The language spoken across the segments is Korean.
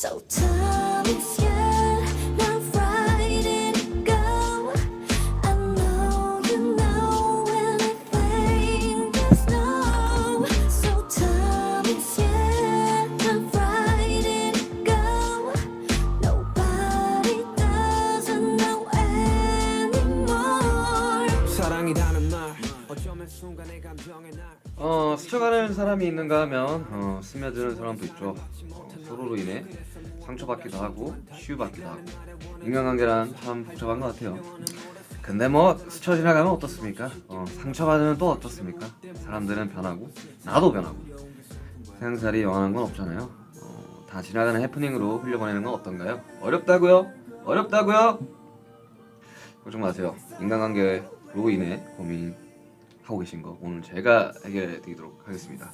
So tell me, yeah, now Friday go. I know you know anything there's no. So tell me, yeah, now Friday go. Nobody doesn't know anymore. 사랑이라는 말 어쩌면 순간의 감정의 날 스쳐가는 사람이 있는가 하면 스며드는 사람도 있죠. 서로로 인해 상처받기도 하고 치유받기도 하고 인간관계란 참 복잡한 것 같아요. 근데 뭐 스쳐 지나가면 어떻습니까? 상처받으면 또 어떻습니까? 사람들은 변하고 나도 변하고 세상살이 영원한 건 없잖아요. 다 지나가는 해프닝으로 흘려보내는 건 어떤가요? 어렵다고요? 어렵다고요? 걱정 마세요. 인간관계로 인해 고민하고 계신 거 오늘 제가 해결해 드리도록 하겠습니다.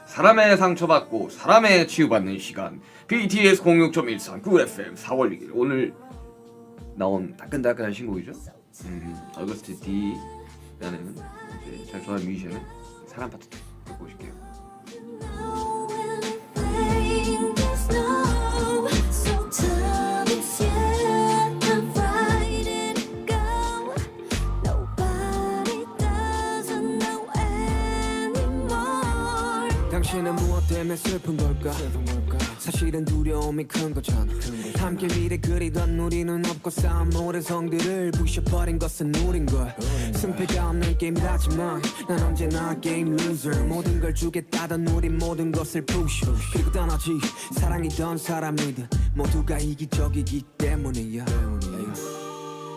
사람의 상처받고 사람의 치유받는 시간 BTS 06.13 9FM 4월 6일 오늘 나온 따끈따끈한 신곡이죠. 어거스트 D라는 이제 제가 좋아하는 뮤지션의 사람 파트 듣고 오실게요. Know anything there's no. So tell me, yeah, now Friday go. Nobody doesn't know anymore. 당신은 무엇 때문에 슬픈 걸까? 사실은 두려움이 큰 거잖아. 함께 미래 그리던 우리는 없고 쌓은 모든 성들을 부셔버린 것은 우린걸. 승패가 없는 게임이라지만 난 언제나 게임 loser. 모든 걸 주겠다던 우린 모든 것을 push 그리고 떠나지. 사랑이던 사람이든 모두가 이기적이기 때문이야.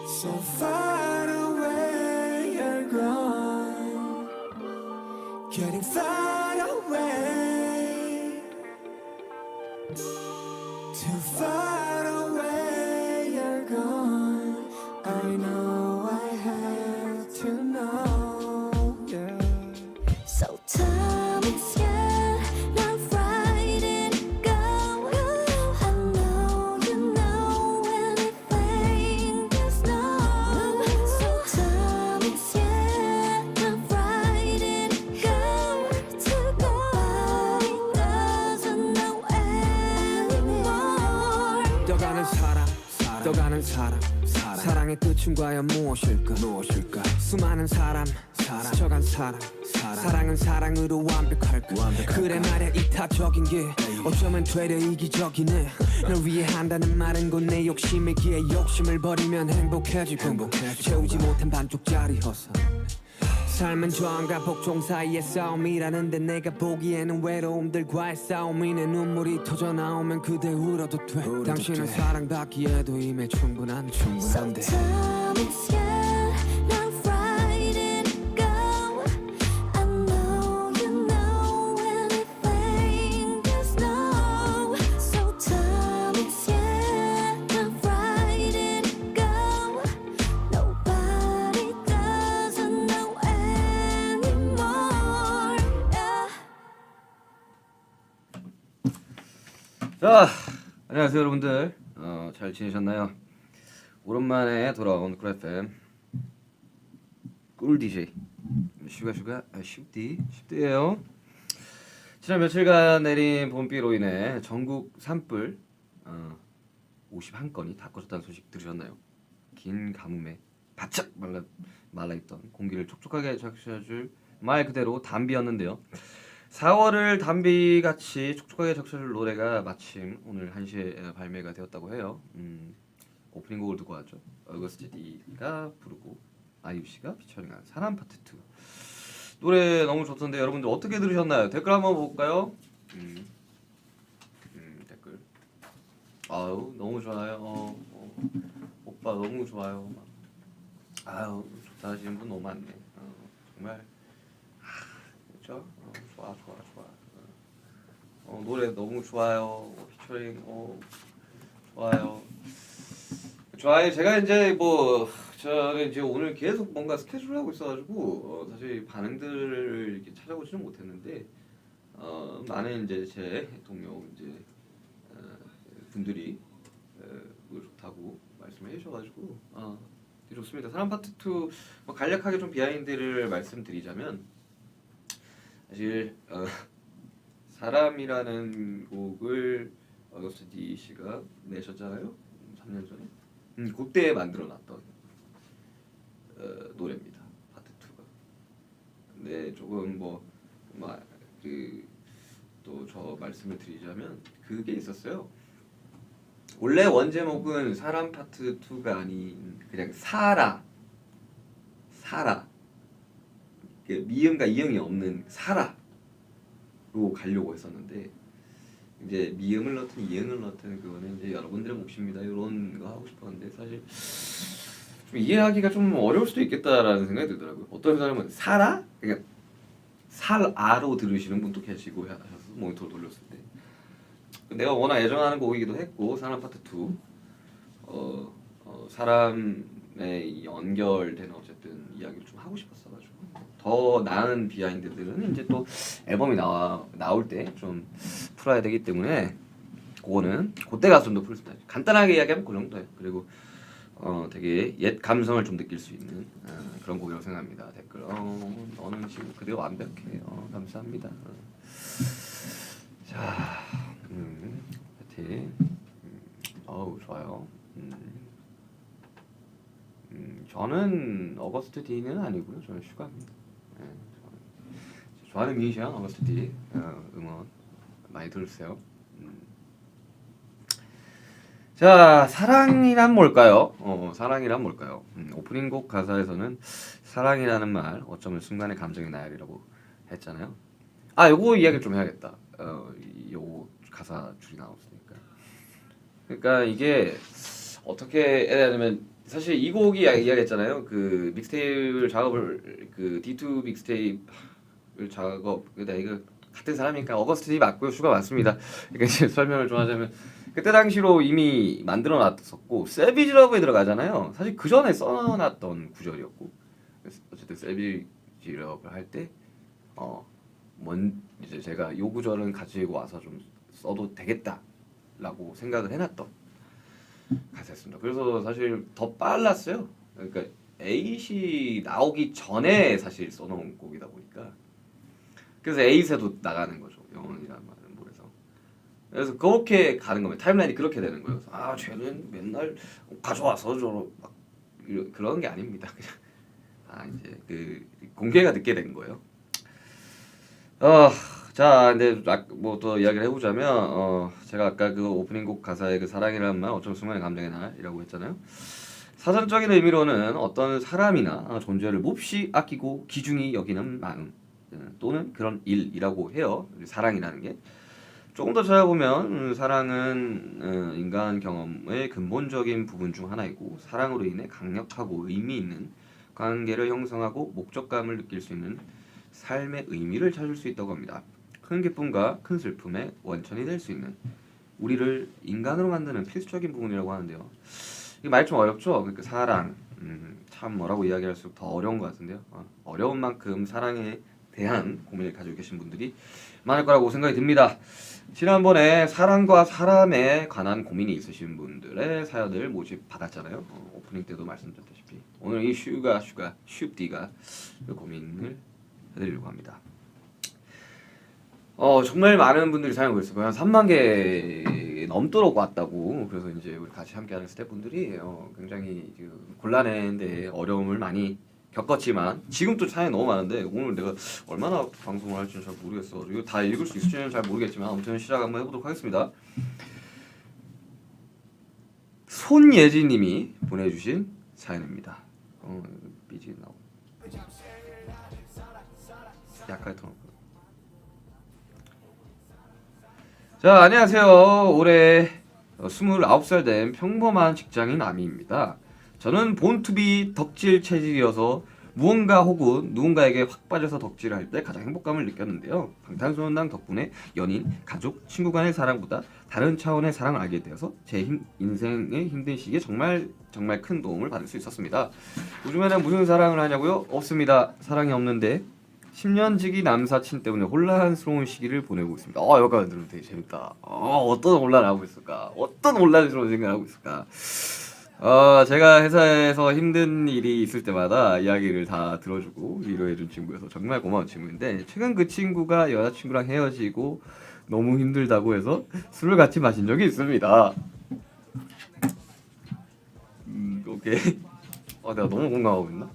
So far away you're gone, getting far away. Too far away you're gone. I know I have to know, yeah. So tell me, yeah, now Friday go. I know you know anything there's no. So tell me, yeah, now Friday go. Nobody doesn't know anymore. 떠가는 사람, 떠가는 사람. 사랑의 끝은 과연 무엇일까? 수많은 사람, 스쳐간 사람. 사랑은 사랑으로 완벽할까? 그래 말야 이타적인 게 어쩌면 되려 이기적이네. 널 위해 한다는 말은 곧 내 욕심이기에 욕심을 버리면 행복해지고 채우지 못한 반쪽짜리 허사. 삶은 저항과 복종 사이의 싸움이라는데 내가 보기에는 외로움들과의 싸움이네. 눈물이 터져 나오면 그대 울어도 돼. 당신은 사랑받기에도 이미 So 충분한데. tell me, yeah, now Friday go. I know you know anything there's no. So tell me, yeah, now Friday go. Nobody doesn't know anymore. Yeah. 자, 안녕하세요 여러분들. 잘 지내셨나요? 오랜만에 돌아온 쿨 FM 꿀 DJ 슈디예요. 지난 며칠간 내린 봄비로 인해 전국 산불 51건이 다 꺼졌다는 소식 들으셨나요? 긴 가뭄에 바짝 말라있던 공기를 촉촉하게 적셔줄 말 그대로 담비였는데요. 4월을 담비같이 촉촉하게 적셔줄 노래가 마침 오늘 1시에 발매가 되었다고 해요. 오프닝 곡을 듣고 왔죠. 어거스트 D가 부르고 아이유씨가 피처링한 사람 파트 2 노래 너무 좋던데 여러분들 어떻게 들으셨나요? 댓글 한번 볼까요? 댓글 아유 너무 좋아요. 오빠 너무 좋아요. 아유 좋다 하시는 분 너무 많네. 정말 그렇죠? 좋아. 노래 너무 좋아요. 피처링 좋아요. 제가 이제 저는 이제 오늘 계속 뭔가 스케줄을 하고 있어가지고 사실 반응들을 이렇게 찾아보지는 못했는데 많은 이제 제 동료 이제 분들이 노래 좋다고 말씀해 주셔가지고 되게 좋습니다. 사람 파트 2 간략하게 좀 비하인드를 말씀드리자면 사실 사람이라는 곡을 어거스트 D 씨가 내셨잖아요. 3년 전에. 그때 만들어놨던 노래입니다. 파트 2가. 근데 조금 또 저 말씀을 드리자면 그게 있었어요. 원래 원제목은 사람 파트 2가 아닌 그냥 사라 미음과 이응이 없는 사라로 가려고 했었는데 이제 미음을 넣든 이응을 넣든 그거는 이제 여러분들의 몫입니다. 이런 거 하고 싶었는데 사실 좀 이해하기가 좀 어려울 수도 있겠다라는 생각이 들더라고요. 어떤 사람은 사라? 그러니까 살아로 들으시는 분도 계시고 하셔서 모니터를 돌렸을 때 내가 워낙 애정하는 곡이기도 했고 사람 파트 2 사람의 연결된 어쨌든 이야기를 좀 하고 싶었어가지고 더 나은 비하인드들은 이제 또 앨범이 나올 때 좀 풀어야 되기 때문에 그거는 그때 가서 좀 더 풀 수 있다. 간단하게 이야기하면 그 정도예요. 그리고 되게 옛 감성을 좀 느낄 수 있는 그런 곡이라고 생각합니다. 댓글 너는 지금 그대로 완벽해. 감사합니다. 자, 파이팅. 좋아요. 저는 어거스트 D는 아니고요. 저는 슈가입니다. 네, 좋아하는 뮤지션 어거스트 D 응원 많이 들으세요. 자, 사랑이란 뭘까요? 사랑이란 뭘까요? 오프닝 곡 가사에서는 사랑이라는 말 어쩌면 순간의 감정의 나열이라고 했잖아요. 요거 이야기 좀 해야겠다. 요거 가사 줄이 나왔으니까. 그러니까 이게 어떻게 해야 되냐면 사실 이 곡이 이야기했잖아요. 그 믹스테이프를 작업을 그 D2 믹스테이프를 그러니까 이거 같은 사람이니까 어거스트 D 맞고요. 슈가 맞습니다. 그러니까 이제 설명을 좀 하자면 그때 당시로 이미 만들어 놨었고 세비지 러브에 들어가잖아요. 사실 그 전에 써놨던 구절이었고 어쨌든 세비지 러브를 할 때 이제 제가 요 구절은 가지고 와서 좀 써도 되겠다라고 생각을 해놨던 가사였습니다. 그래서 사실 더 빨랐어요. 그러니까 에잇이 나오기 전에 사실 써놓은 곡이다 보니까 그래서 에잇에도 나가는 거죠. 영원이라는 말은 그래서 그렇게 가는 겁니다. 타임라인이 그렇게 되는 거예요. 쟤는 맨날 가져와서 막 그런 게 아닙니다. 그냥 이제 그 공개가 늦게 된 거예요. 자, 근데 뭐 또 이야기를 해보자면 제가 아까 그 오프닝 곡 가사에 그 사랑이라는 말 어쩌면 순간의 감정의 날이라고 했잖아요. 사전적인 의미로는 어떤 사람이나 존재를 몹시 아끼고 귀중히 여기는 마음 또는 그런 일이라고 해요. 사랑이라는 게. 조금 더 찾아보면 사랑은 인간 경험의 근본적인 부분 중 하나이고 사랑으로 인해 강력하고 의미 있는 관계를 형성하고 목적감을 느낄 수 있는 삶의 의미를 찾을 수 있다고 합니다. 큰 기쁨과 큰 슬픔의 원천이 될 수 있는 우리를 인간으로 만드는 필수적인 부분이라고 하는데요. 이게 말이 좀 어렵죠? 그러니까 사랑 참 뭐라고 이야기할수록 더 어려운 것 같은데요. 어려운 만큼 사랑에 대한 고민을 가지고 계신 분들이 많을 거라고 생각이 듭니다. 지난번에 사랑과 사람에 관한 고민이 있으신 분들의 사연을 모집 받았잖아요. 오프닝 때도 말씀드렸다시피 오늘 이 슈디가 그 고민을 해드리려고 합니다. 정말 많은 분들이 사연 보냈어요. 한 3만 개 넘도록 왔다고. 그래서 이제 우리 같이 함께하는 스태프분들이 굉장히 곤란한데 어려움을 많이 겪었지만 지금 또 사연이 너무 많은데 오늘 내가 얼마나 방송을 할지는 잘 모르겠어. 이거 다 읽을 수 있을지는 잘 모르겠지만 아무튼 시작 한번 해보도록 하겠습니다. 손예진님이 보내주신 사연입니다. 삐지 나오. 약간 더. 자, 안녕하세요. 올해 29살 된 평범한 직장인 아미입니다. 저는 본투비 덕질 체질이어서 무언가 혹은 누군가에게 확 빠져서 덕질을 할 때 가장 행복감을 느꼈는데요. 방탄소년단 덕분에 연인, 가족, 친구 간의 사랑보다 다른 차원의 사랑을 알게 되어서 제 인생의 힘든 시기에 정말 큰 도움을 받을 수 있었습니다. 요즘에는 무슨 사랑을 하냐고요? 없습니다. 사랑이 없는데 10년지기 남사친 때문에 혼란스러운 시기를 보내고 있습니다. 여기까지 들으면 되게 재밌다. 어떤 혼란을 하고 있을까? 어떤 혼란스러운 생각을 하고 있을까? 제가 회사에서 힘든 일이 있을 때마다 이야기를 다 들어주고 위로해준 친구여서 정말 고마운 친구인데 최근 그 친구가 여자친구랑 헤어지고 너무 힘들다고 해서 술을 같이 마신 적이 있습니다. 오케이. 내가 너무 공감하고 있나?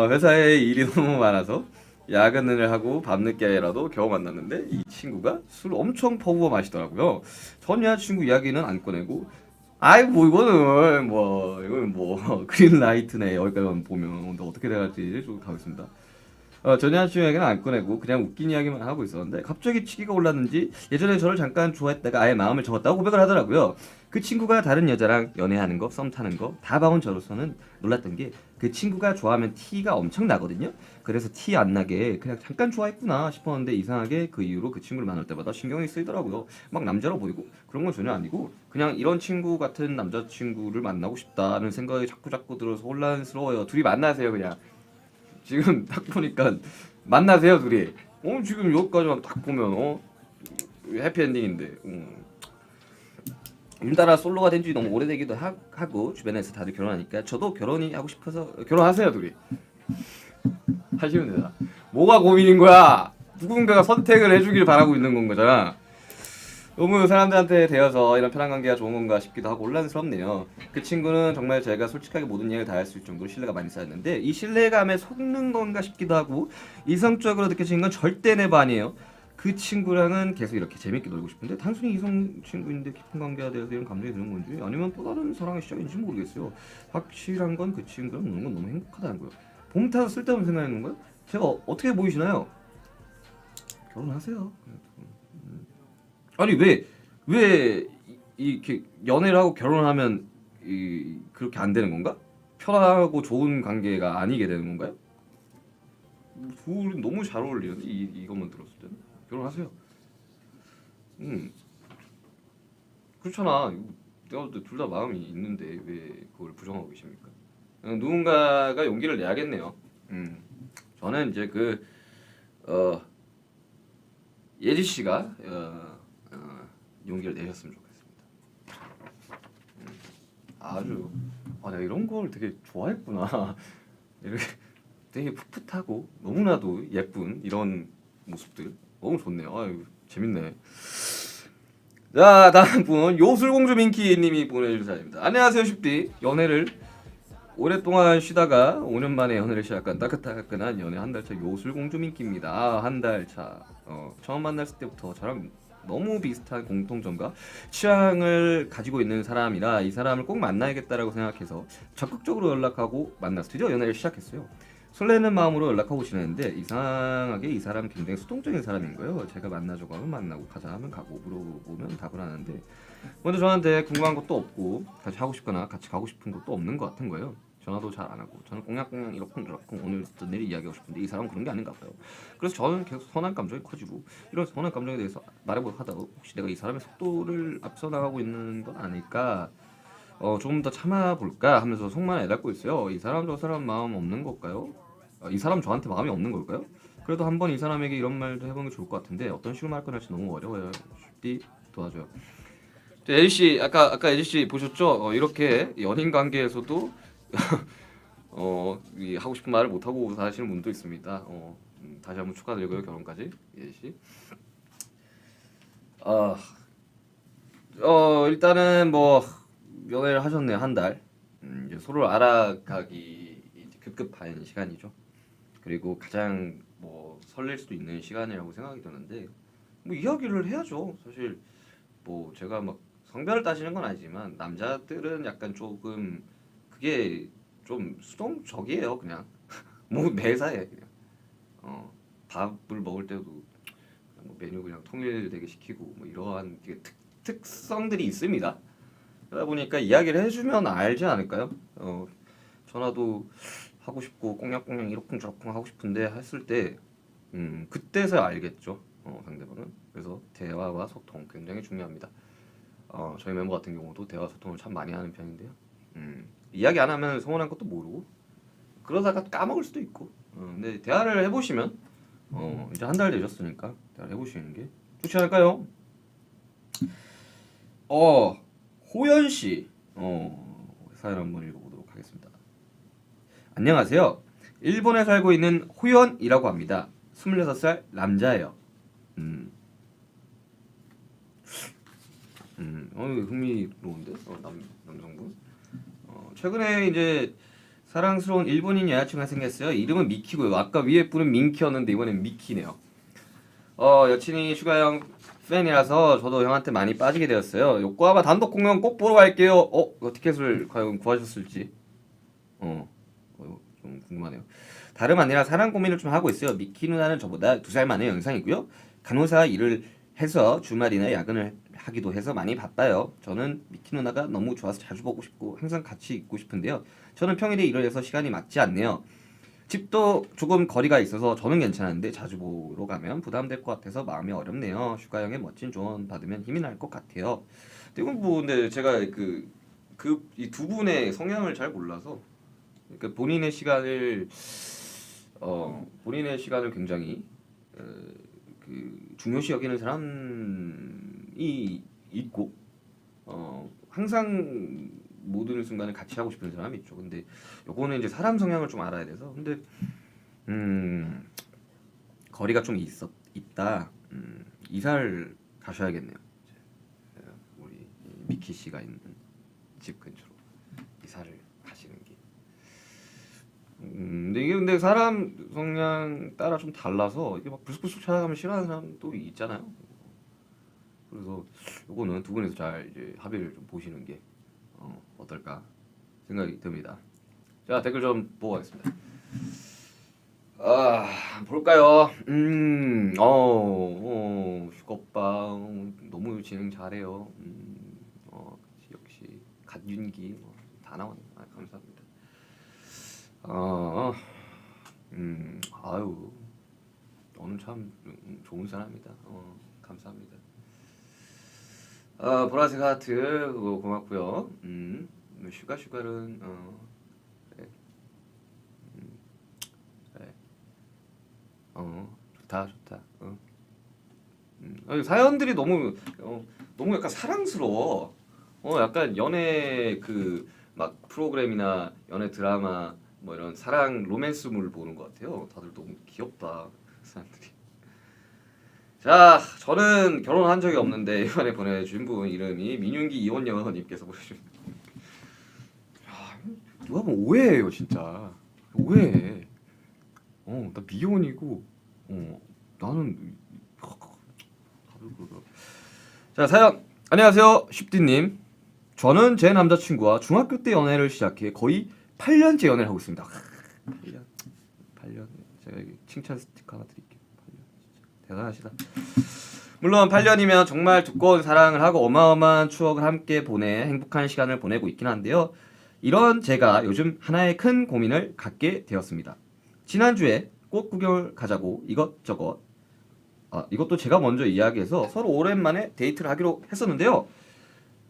회사에 일이 너무 많아서 야근을 하고 밤늦게라도 겨우 만났는데 이 친구가 술 엄청 퍼부어 마시더라고요. 전 여자친구 이야기는 안 꺼내고 아이 뭐 이거는 뭐 그린라이트네 여기까지만 보면 근데 어떻게 돼갈지 좀 가겠습니다. 전 여자친구 이야기는 안 꺼내고 그냥 웃긴 이야기만 하고 있었는데 갑자기 치기가 올랐는지 예전에 저를 잠깐 좋아했다가 아예 마음을 접었다고 고백을 하더라고요. 그 친구가 다른 여자랑 연애하는 거, 썸 타는 거 다 봐온 저로서는 놀랐던 게 그 친구가 좋아하면 티가 엄청 나거든요. 그래서 티 안 나게 그냥 잠깐 좋아했구나 싶었는데 이상하게 그 이후로 그 친구를 만날 때마다 신경이 쓰이더라고요. 막 남자로 보이고 그런 건 전혀 아니고 그냥 이런 친구 같은 남자친구를 만나고 싶다는 생각이 자꾸 들어서 혼란스러워요. 둘이 만나세요 그냥. 지금 딱 보니까 만나세요 둘이. 지금 여기까지만 딱 보면 해피엔딩인데. 일따라 솔로가 된 지 너무 오래되기도 하고 주변에서 다들 결혼하니까 저도 결혼이 하고 싶어서 결혼하세요 둘이. 하시면 되나? 뭐가 고민인 거야? 누군가가 선택을 해주길 바라고 있는 건 거잖아. 너무 사람들한테 대여서 이런 편한 관계가 좋은 건가 싶기도 하고 혼란스럽네요. 그 친구는 정말 제가 솔직하게 모든 이야기를 다 할 수 있을 정도로 신뢰가 많이 쌓였는데 이 신뢰감에 속는 건가 싶기도 하고 이성적으로 느껴지는 건 절대 내바 아니에요. 그 친구랑은 계속 이렇게 재밌게 놀고 싶은데 단순히 이성 친구인데 깊은 관계가 되어서 이런 감정이 드는 건지 아니면 또 다른 사랑의 시작인지 모르겠어요. 확실한 건 그 친구랑 노는 건 너무 행복하다는 거예요. 봄 타서 쓸데없는 생각하는 거예요? 제가 어떻게 보이시나요? 결혼하세요. 아니 왜 이렇게 연애를 하고 결혼하면 그렇게 안 되는 건가? 편하고 좋은 관계가 아니게 되는 건가요? 둘이 너무 잘 어울리는데 이것만 들었을 때는 결혼하세요. 그렇잖아. 내가 둘 다 마음이 있는데 왜 그걸 부정하고 계십니까? 누군가가 용기를 내야겠네요. 저는 이제 예지 씨가 용기를 내셨으면 좋겠습니다. 아주 내가 이런 걸 되게 좋아했구나. 이렇게 되게 풋풋하고 너무나도 예쁜 이런 모습들 너무 좋네요. 아유 재밌네. 자 다음 분 요술공주 민키님이 보내주신 사연입니다. 안녕하세요 슈디. 연애를 오랫동안 쉬다가 5년 만에 연애를 시작한 따끈따끈한 연애 한 달 차 요술공주 민키입니다. 한 달 차. 처음 만났을 때부터 저랑 너무 비슷한 공통점과 취향을 가지고 있는 사람이라 이 사람을 꼭 만나야겠다라고 생각해서 적극적으로 연락하고 만나서 드디어 연애를 시작했어요. 설레는 마음으로 연락하고 지냈는데 이상하게 이 사람 굉장히 수동적인 사람인 거예요. 제가 만나자고 하면 만나고 가자 하면 가고 물어보면 답을 하는데 먼저 저한테 궁금한 것도 없고 같이 하고 싶거나 같이 가고 싶은 것도 없는 것 같은 거예요. 전화도 잘 안 하고 저는 꽁냥꽁냥 이러쿵저러쿵 오늘부터 내일 이야기하고 싶은데 이 사람은 그런 게 아닌가 봐요. 그래서 저는 계속 선한 감정이 커지고 이런 선한 감정에 대해서 말해보고 하다가 혹시 내가 이 사람의 속도를 앞서 나가고 있는 건 아닐까 조금 더 참아볼까 하면서 속만 애닫고 있어요. 이 사람 저 사람 마음 없는 걸까요? 이 사람 저한테 마음이 없는 걸까요? 그래도 한번 이 사람에게 이런 말도 해보는 게 좋을 것 같은데 어떤 식으로 말 꺼낼지 너무 어려워요. 쉽디 도와줘요. 에리 씨 아까 에리 씨 보셨죠? 이렇게 연인 관계에서도 이 하고 싶은 말을 못 하고 사시는 분도 있습니다. 다시 한번 축하드리고요 결혼까지 에리 씨. 일단은 뭐 연애를 하셨네요 한 달. 이제 서로 알아가기 이제 급급한 시간이죠. 그리고 가장 뭐 설렐 수도 있는 시간이라고 생각이 드는데 뭐 이야기를 해야죠. 사실 뭐 제가 막 성별을 따지는 건 아니지만 남자들은 약간 조금 그게 좀 수동적이에요 그냥 뭐 매사에 그냥 밥을 먹을 때도 뭐 메뉴 그냥 통일되게 시키고 뭐 이러한 특성들이 있습니다. 그러다 보니까 이야기를 해주면 알지 않을까요? 전화도 하고 싶고 꽁냥꽁냥 이러쿵저러쿵 하고 싶은데 했을 때 그때서야 알겠죠 상대방은. 그래서 대화와 소통 굉장히 중요합니다. 저희 멤버 같은 경우도 대화 소통을 참 많이 하는 편인데요. 이야기 안 하면 서운한 것도 모르고 그러다가 까먹을 수도 있고 근데 대화를 해보시면 이제 한 달 되셨으니까 대화를 해보시는 게 좋지 않을까요? 호연씨 사연 한번 읽어보도록 하겠습니다. 안녕하세요. 일본에 살고 있는 호연이라고 합니다. 26살 남자예요. 흥미로운데 남성분. 최근에 이제 사랑스러운 일본인 여자친구가 생겼어요. 이름은 미키고요. 아까 위에 분은 민키였는데 이번엔 미키네요. 여친이 슈가형 팬이라서 저도 형한테 많이 빠지게 되었어요. 요코하마 단독 공연 꼭 보러 갈게요. 티켓을 과연 구하셨을지 좀 궁금하네요. 다름 아니라 사랑 고민을 좀 하고 있어요. 미키 누나는 저보다 2살 많은 영상이고요. 간호사 일을 해서 주말이나 야근을 하기도 해서 많이 바빠요. 저는 미키 누나가 너무 좋아서 자주 보고 싶고 항상 같이 있고 싶은데요. 저는 평일에 일을 해서 시간이 맞지 않네요. 집도 조금 거리가 있어서 저는 괜찮은데 자주 보러 가면 부담될 것 같아서 마음이 어렵네요. 슈가 형의 멋진 조언 받으면 힘이 날 것 같아요. 이건 뭐 근데 제가 이 두 분의 성향을 잘 몰라서 그러니까 본인의 시간을 굉장히 중요시 여기는 사람이 있고 항상 모든 순간을 같이 하고 싶은 사람이 있죠. 근데 요거는 이제 사람 성향을 좀 알아야 돼서 근데 거리가 좀 있다. 이사를 가셔야겠네요. 우리 미키 씨가 있는 집 근처로 이사를 가시는 게. 근데 이게 근데 사람 성향 따라 좀 달라서 이게 막 불쑥불쑥 찾아가면 싫어하는 사람도 있잖아요. 그래서 요거는 두 분이서 잘 이제 합의를 좀 보시는 게 어떨까 생각이 듭니다. 자, 댓글 좀 보고 가겠습니다. 볼까요? 슈거빠 너무 진행 잘해요. 역시 갓윤기 다 나왔네. 감사합니다. 아유, 너는 참 좋은 사람이다. 감사합니다. 보라색 하트 그거 고맙고요. 슈가는 그래. 그래. 좋다. 사연들이 너무 약간 사랑스러워. 약간 연애 막 프로그램이나 연애 드라마 뭐 이런 사랑 로맨스물 보는 것 같아요. 다들 너무 귀엽다 사람들이. 자, 저는 결혼한 적이 없는데 이번에 보내주신 분 이름이 민윤기 이원녀님께서 보내주신. 누가 보면 오해해요 진짜. 오해해. 나 미혼이고 나는 다들 그러더라고. 자, 사연 안녕하세요 쉽디님. 저는 제 남자친구와 중학교 때 연애를 시작해 거의 8년째 연애를 하고 있습니다. 8년 제가 여기 칭찬 스티커 하나 드릴게요. 8년 대단하시다. 물론 8년이면 정말 두꺼운 사랑을 하고 어마어마한 추억을 함께 보내 행복한 시간을 보내고 있긴 한데요. 이런 제가 요즘 하나의 큰 고민을 갖게 되었습니다. 지난주에 꽃 구경을 가자고 이것저것 이것도 제가 먼저 이야기해서 서로 오랜만에 데이트를 하기로 했었는데요.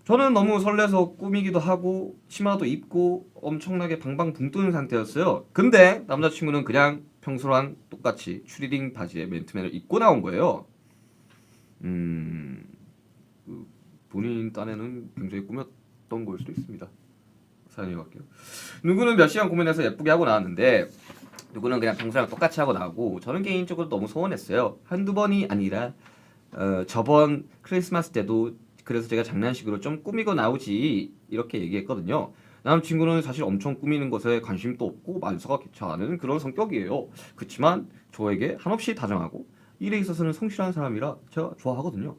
저는 너무 설레서 꾸미기도 하고 치마도 입고 엄청나게 방방 붕 뜨는 상태였어요. 근데 남자친구는 그냥 평소랑 똑같이 추리닝 바지에 맨투맨을 입고 나온 거예요. 본인 딴에는 굉장히 꾸몄던 걸 수도 있습니다. 사연이 갈게요. 누구는 몇 시간 고민해서 예쁘게 하고 나왔는데 누구는 그냥 평소랑 똑같이 하고 나오고 저는 개인적으로 너무 서운했어요. 한두 번이 아니라 저번 크리스마스 때도 그래서 제가 장난식으로 좀 꾸미고 나오지 이렇게 얘기했거든요. 남친구는 사실 엄청 꾸미는 것에 관심도 없고 만사가 괜찮은 그런 성격이에요. 그렇지만 저에게 한없이 다정하고 일에 있어서는 성실한 사람이라 제가 좋아하거든요.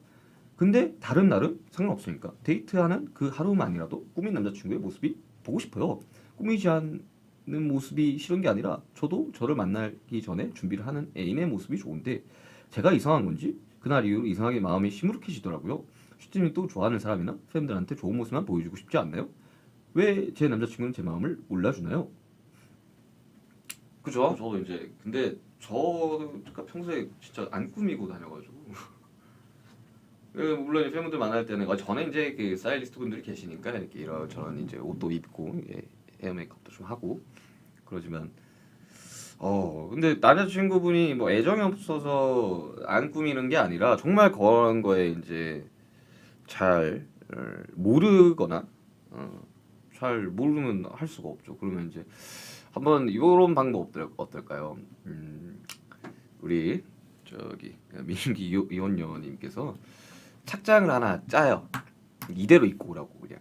근데 다른 날은 상관없으니까 데이트하는 그 하루만이라도 꾸민 남자친구의 모습이 보고 싶어요. 꾸미지 않는 모습이 싫은 게 아니라 저도 저를 만나기 전에 준비를 하는 애인의 모습이 좋은데 제가 이상한 건지 그날 이후로 이상하게 마음이 시무룩해지더라고요. 슈팅이 또 좋아하는 사람이나 팬들한테 좋은 모습만 보여주고 싶지 않나요? 왜 제 남자친구는 제 마음을 몰라주나요? 그죠? 저도 이제 근데 저가 평소에 진짜 안 꾸미고 다녀가지고 물론 팬분들 만날 때는 전에 이제 그 스타일리스트 분들이 계시니까 이렇게 이런저런 이제 옷도 입고 헤어 메이크업도 좀 하고 그러지만 근데 남자친구분이 뭐 애정이 없어서 안 꾸미는 게 아니라 정말 그런 거에 이제 잘 모르거나 잘 모르면 할 수가 없죠. 그러면 이제 한번 이런 방법 어떨까요? 우리 저기 민기 이원녀님께서 착장을 하나 짜요. 이대로 입고 오라고 그냥.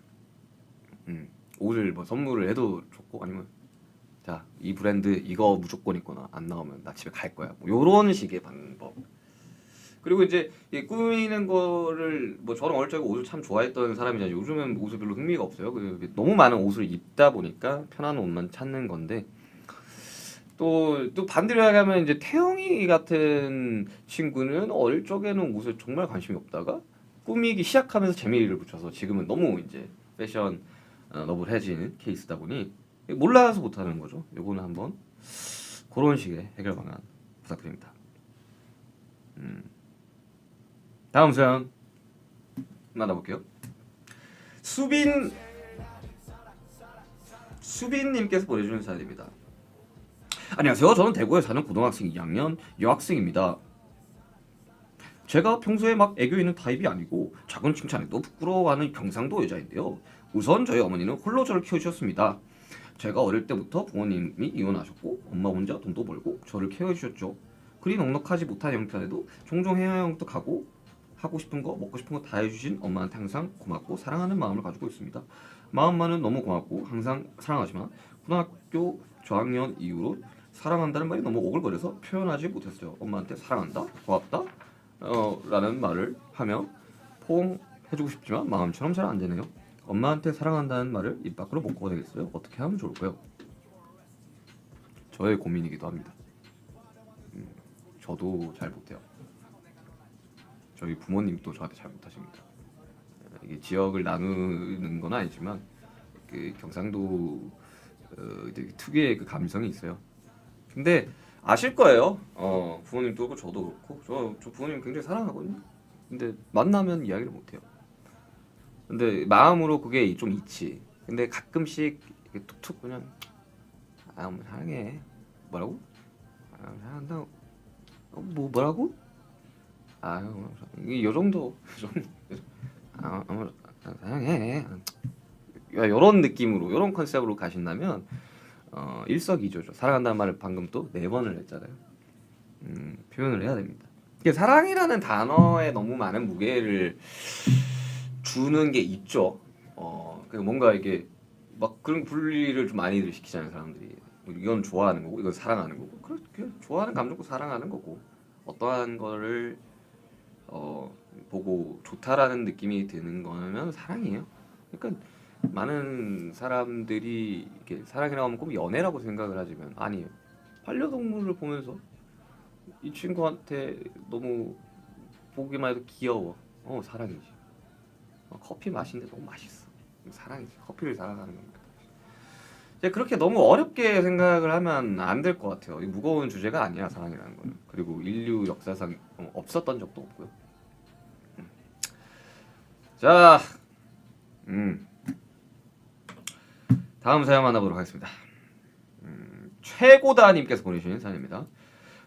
옷을 뭐 선물을 해도 좋고 아니면 자 이 브랜드 이거 무조건 입거나 안 나오면 나 집에 갈 거야. 뭐 요런 식의 방법. 그리고 이제 이 꾸미는 거를 뭐 저는 어릴 적에 옷을 참 좋아했던 사람이잖아요. 요즘은 옷에 별로 흥미가 없어요. 너무 많은 옷을 입다 보니까 편한 옷만 찾는 건데 또 반대로 얘기하면 이제 태영이 같은 친구는 어릴 적에는 옷에 정말 관심이 없다가 꾸미기 시작하면서 재미를 붙여서 지금은 너무 이제 패션 너블해진 케이스다 보니 몰라서 못하는 거죠. 요거는 한번 그런 식의 해결 방안 부탁드립니다. 다음 사연 만나볼게요. 수빈님께서 보내주는 사연입니다. 안녕하세요. 저는 대구에 사는 고등학생 2학년 여학생입니다. 제가 평소에 막 애교 있는 타입이 아니고 작은 칭찬에도 부끄러워하는 경상도 여자인데요. 우선 저희 어머니는 홀로 저를 키워주셨습니다. 제가 어릴 때부터 부모님이 이혼하셨고 엄마 혼자 돈도 벌고 저를 케어해주셨죠. 그리 넉넉하지 못한 형편에도 종종 해외여행도 가고 하고 싶은 거 먹고 싶은 거 다 해주신 엄마한테 항상 고맙고 사랑하는 마음을 가지고 있습니다. 마음만은 너무 고맙고 항상 사랑하지만 고등학교 저학년 이후로 사랑한다는 말이 너무 오글거려서 표현하지 못했어요. 엄마한테 사랑한다, 고맙다 라는 말을 하며 포옹해주고 싶지만 마음처럼 잘 안 되네요. 엄마한테 사랑한다는 말을 입 밖으로 못 꺼내겠어요. 어떻게 하면 좋을까요? 저의 고민이기도 합니다. 저도 잘 못해요. 저희 부모님도 저한테 잘 못하십니다. 이게 지역을 나누는 건 아니지만 그 경상도 되게 특유의 그 감성이 있어요. 근데 아실 거예요. 부모님도 그렇고 저도 그렇고 저 부모님 굉장히 사랑하거든요. 근데 만나면 이야기를 못해요. 근데 마음으로 그게 좀 있지. 근데 가끔씩 이렇게 툭툭 그냥 엄마 사랑해. 뭐라고? 사랑한다. 뭐라고? 이게 요 정도. 사랑해. 이런 느낌으로, 이런 컨셉으로 가신다면 일석이조죠. 사랑한다는 말을 방금 또 4번을 했잖아요. 표현을 해야 됩니다. 이게 사랑이라는 단어에 너무 많은 무게를 주는 게 있죠. 뭔가 이게 막 그런 분리를 좀 많이들 시키잖아요, 사람들이. 이건 좋아하는 거고, 이건 사랑하는 거고. 그렇게 좋아하는 감정도 사랑하는 거고, 어떠한 거를 보고 좋다라는 느낌이 드는 거면 사랑이에요. 그러니까 많은 사람들이 이렇게 사랑이라고 하면 꼭 연애라고 생각을 하지만 아니에요. 반려동물을 보면서 이 친구한테 너무 보기만 해도 귀여워. 사랑이지. 커피 마시는데 너무 맛있어. 사랑이지. 커피를 사랑하는 겁니다. 이제 그렇게 너무 어렵게 생각을 하면 안 될 것 같아요. 무거운 주제가 아니야, 사랑이라는 거는. 그리고 인류 역사상 없었던 적도 없고요. 자, 다음 사연 만나보도록 하겠습니다. 최고다님께서 보내주신 사연입니다.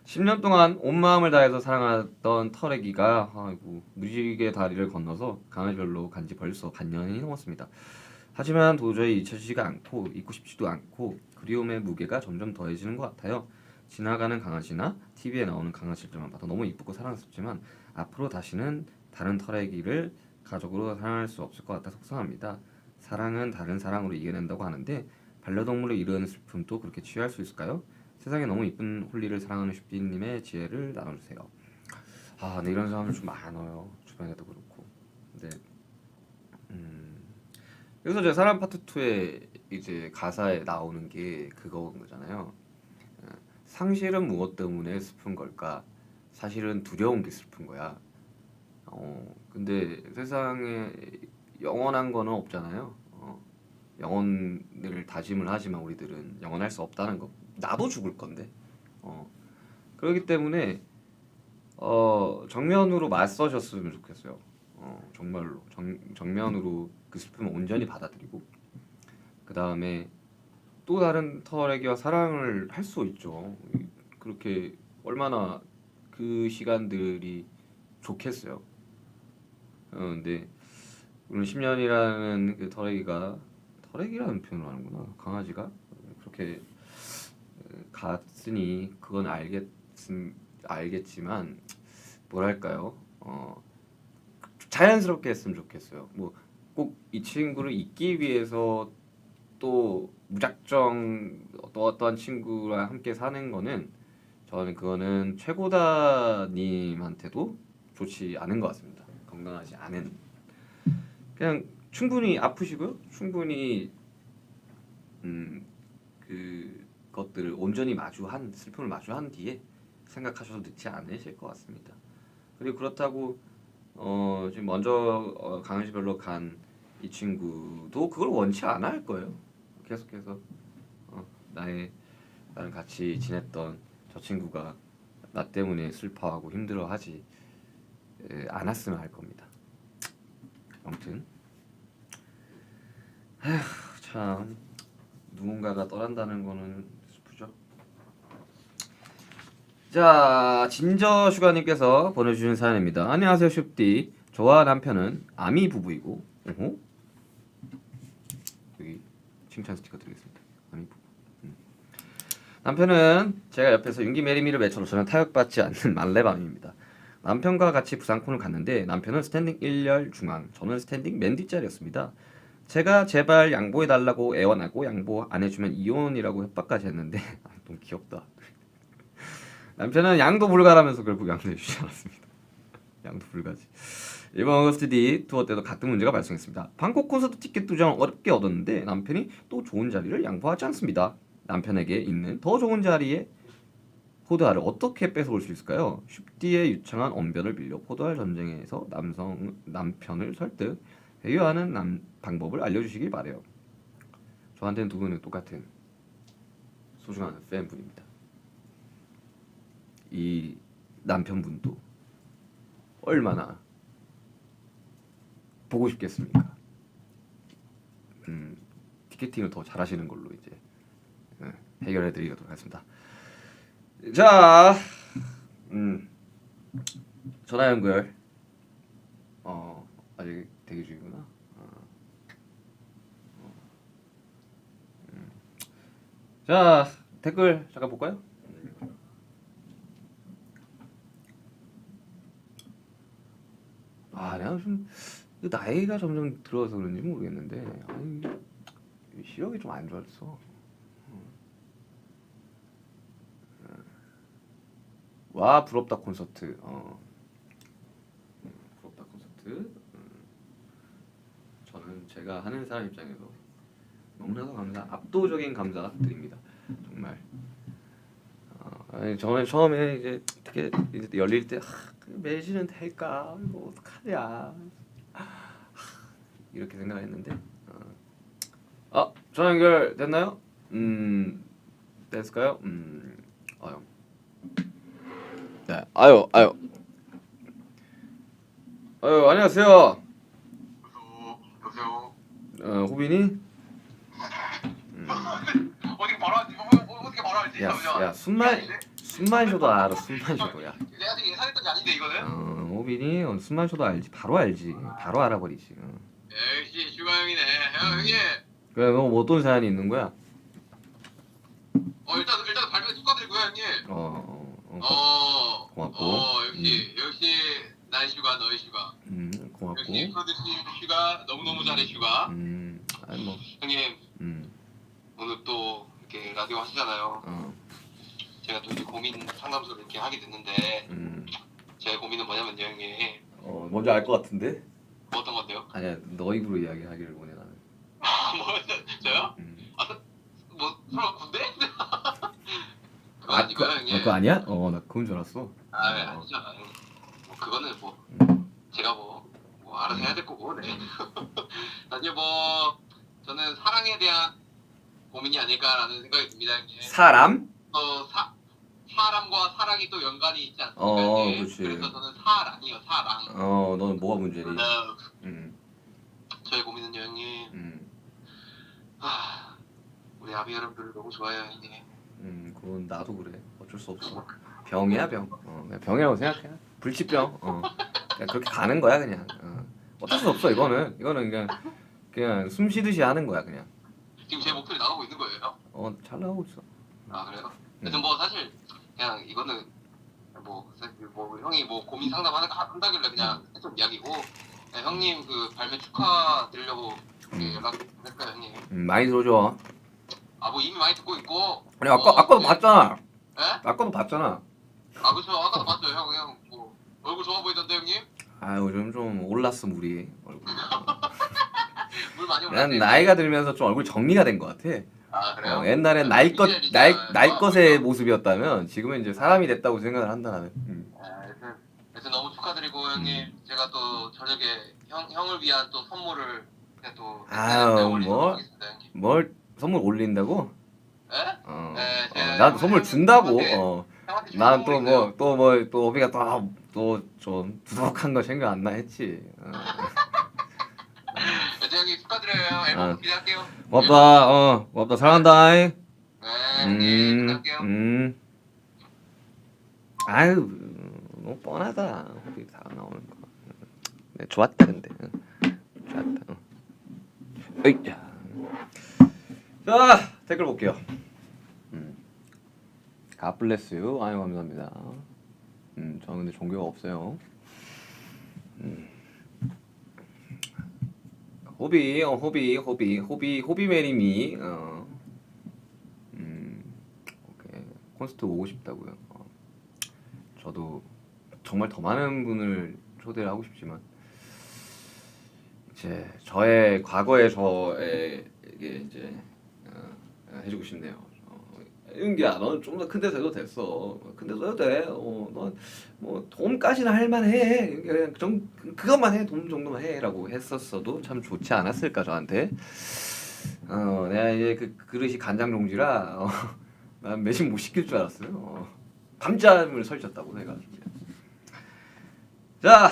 10년 동안 온 마음을 다해서 사랑하던 털애기가 무지개 다리를 건너서 강아지별로 간지 벌써 반년이 넘었습니다. 하지만 도저히 잊혀지지가 않고 잊고 싶지도 않고 그리움의 무게가 점점 더해지는 것 같아요. 지나가는 강아지나 TV에 나오는 강아지들만 봐도 너무 이쁘고 사랑스럽지만 앞으로 다시는 다른 털애기를 가족으로 사랑할 수 없을 것 같아 속상합니다. 사랑은 다른 사랑으로 이겨낸다고 하는데 반려동물을 이루는 슬픔도 그렇게 취할 수 있을까요? 세상에 너무 이쁜 홀리를 사랑하는 슈피님의 지혜를 나눠주세요. 근데 이런 사람들 좀 많아요. 주변에도 그렇고. 근데 그래서 제 사람 파트 2에 이제 가사에 나오는 게 그거인 거잖아요. 상실은 무엇 때문에 슬픈 걸까? 사실은 두려운 게 슬픈 거야. 근데 세상에 영원한 거는 없잖아요. 영원을 다짐을 하지만 우리들은 영원할 수 없다는 거. 나도 죽을 건데. 그렇기 때문에 정면으로 맞서셨으면 좋겠어요. 정말로 정면으로 그 슬픔을 온전히 받아들이고 그 다음에 또 다른 털애기와 사랑을 할 수 있죠. 그렇게 얼마나 그 시간들이 좋겠어요. 근데 오늘 10년이라는 그 털애기라는 표현을 하는구나. 강아지가 그렇게 갔으니 그건 알겠지만 뭐랄까요? 자연스럽게 했으면 좋겠어요. 뭐 꼭 이 친구를 잊기 위해서 또 무작정 어떠한 친구랑 함께 사는 거는 저는 그거는 최고다님한테도 좋지 않은 것 같습니다. 건강하지 않은. 그냥 충분히 아프시고요. 충분히 그것들을 온전히 마주한 슬픔을 마주한 뒤에 생각하셔도 늦지 않으실 것 같습니다. 그리고 그렇다고 지금 먼저 강은시별로 간 이 친구도 그걸 원치 않아 할 거예요. 계속해서 나랑 같이 지냈던 저 친구가 나 때문에 슬퍼하고 힘들어하지 않았으면 할 겁니다. 아무튼 참 누군가가 떠난다는 거는 슬프죠. 자, 진저슈가님께서 보내주신 사연입니다. 안녕하세요 슈띠. 저와 남편은 아미 부부이고 여기 칭찬 스티커 드리겠습니다. 아미 부부. 남편은 제가 옆에서 윤기 메리미를 외쳐도 저는 타격받지 않는 말레밤입니다. 남편과 같이 부산콘을 갔는데 남편은 스탠딩 1열 중앙, 저는 스탠딩 맨 뒷자리였습니다. 제가 제발 양보해달라고 애원하고 양보 안 해주면 이혼이라고 협박까지 했는데 너무 귀엽다. 남편은 양도 불가라면서 결국 양도 해주지 않았습니다. 양도 불가지. 이번 어거스트 D 투어 때도 같은 문제가 발생했습니다. 방콕 콘서트 티켓 2장을 어렵게 얻었는데 남편이 또 좋은 자리를 양보하지 않습니다. 남편에게 있는 더 좋은 자리에 포도알을 어떻게 뺏어올 수 있을까요? 슈띠의 유창한 언변을 빌려 포도알 전쟁에서 남편을 설득 회유하는 방법을 알려주시길 바래요. 저한테는 두 분은 똑같은 소중한 팬분입니다. 이 남편분도 얼마나 보고 싶겠습니까? 티켓팅을 더 잘하시는 걸로 이제 해결해드리도록 하겠습니다. 자, 전화 연결. 아직 대기 중이구나. 자, 댓글 잠깐 볼까요? 내가 좀 나이가 점점 들어서 그런지 모르겠는데 시력이 좀 안 좋았어. 와, 부럽다 콘서트. 부럽다 콘서트. 저는 제가 하는 사람 입장에서 너무나도 압도적인 감사 드립니다. 정말. 저는 처음에 이제 어떻게 이제 열릴 때 매진은 될까? 이거 어떡하냐? 이렇게 생각했는데 전화 연결 됐나요? 됐을까요? 네. 아유. 안녕하세요. 여보세요. 호빈이? 어떻게 바로 하지? 어떻게 바로 하지? 야, 숨만 쉬어도 알아. 숨만 쉬어도 야. 내가 지금 예상했던 게 아닌데 이거는? 호빈이 숨만 쉬어도 알지. 바로 알지. 바로 알아버리지. 역시 슈가 형이네. 형님. 그래, 너 뭐 어떤 사연이 있는 거야? 일단 발표 축하드리고요 형님. 고맙고. 역시 나의 슈가 너의 슈가. 고맙고. 역시 프로듀스 슈가 너무너무 잘해 슈가. 아니 뭐. 형님. 오늘 또 이렇게 라디오 하시잖아요. 제가 또 이제 고민 상담소를 이렇게 하게 됐는데 제 고민은 뭐냐면요 형님. 뭔지 알 것 같은데? 뭐 어떤 건데요? 아니야, 너 입으로 이야기하기를 원해 나는. 뭐 저요? 뭐 설마 군대? 그거 아니고요 형님. 그거 아니야? 나 그건 줄 알았어. 아니죠. 뭐 그거는 뭐 제가 뭐 알아서 해야 될 거고. 네. 아니요 뭐 저는 사랑에 대한 고민이 아닐까라는 생각이 듭니다 형님. 사람? 사람과 사랑이 또 연관이 있지 않습니까? 형님? 그렇지. 그래서 저는 사랑이요 사랑. 너는 뭐가 문제니? 저의 고민은요 형님. 우리 아비 여러분들 너무 좋아요 형님. 그건 나도 그래. 어쩔 수 없어. 병이야 병. 그냥 병이라고 생각해. 불치병. 그냥 그렇게 가는 거야 그냥. 어쩔 수 없어 이거는 그냥 숨 쉬듯이 하는 거야 그냥. 지금 제 목소리 나가고 있는 거예요? 잘 나오고 있어. 그래요? 그래서 뭐 사실 그냥 이거는 뭐 형이 뭐 고민 상담 한다길래 그냥 했던 이야기고 네, 형님 그 발매 축하드리려고 연락할까요 형님? 많이 들어줘. 아 뭐 이미 많이 듣고 있고. 아니 아까도 네. 봤잖아. 예? 아까도 봤잖아. 아 그쵸 아까도 봤어요 형 뭐 얼굴 좋아 보이던데 형님? 아유 요즘 좀 올랐어 물이. 얼굴. 물 많이 난 올랐어요. 나이가 들면서 좀 얼굴 정리가 된 것 같아. 아 그래요? 옛날엔 날 것의 모습이었다면 지금은 이제 사람이 됐다고 생각을 한다 나는. 여튼 너무 축하드리고 형님 제가 또 저녁에 형을 위한 또 선물을 또 아유, 올리도록 뭐? 하겠습니다 형님. 뭘 선물 올린다고? 예? 어. 네, 제가 난 선물 준다고. 형한테 줄 난 선물이 있어요. 또 어비가 또 좀 두둑한 거 생각 안 나 했지. 여튼 형님 축하드려요 앨범 기대할게요. 고맙다 사랑한다. 네 형님 부탁할게요. 아유 너무 뻔하다. 호비 다 나오는 거. 네, 좋았다 근데. 좋았다. 으이자. 자 댓글 볼게요. God bless you. 아유 감사합니다. 저는 근데 종교가 없어요. 호비 메리미. 오케이. 콘서트 오고 싶다고요. 저도 정말 더 많은 분을 초대를 하고 싶지만 이제 저의 과거의 저에게 이제 해주고 싶네요. 윤기야, 너는 좀 더 큰 데서 해도 됐어. 큰 데서 해도 돼. 넌 뭐 돔까지는 할만해. 그냥 그것만 해. 돔 정도만 해라고 했었어도 참 좋지 않았을까 저한테. 내가 이제 그 그릇이 간장 종지라 난 매진 못 시킬 줄 알았어요. 밤잠을 설쳤다고 내가. 자,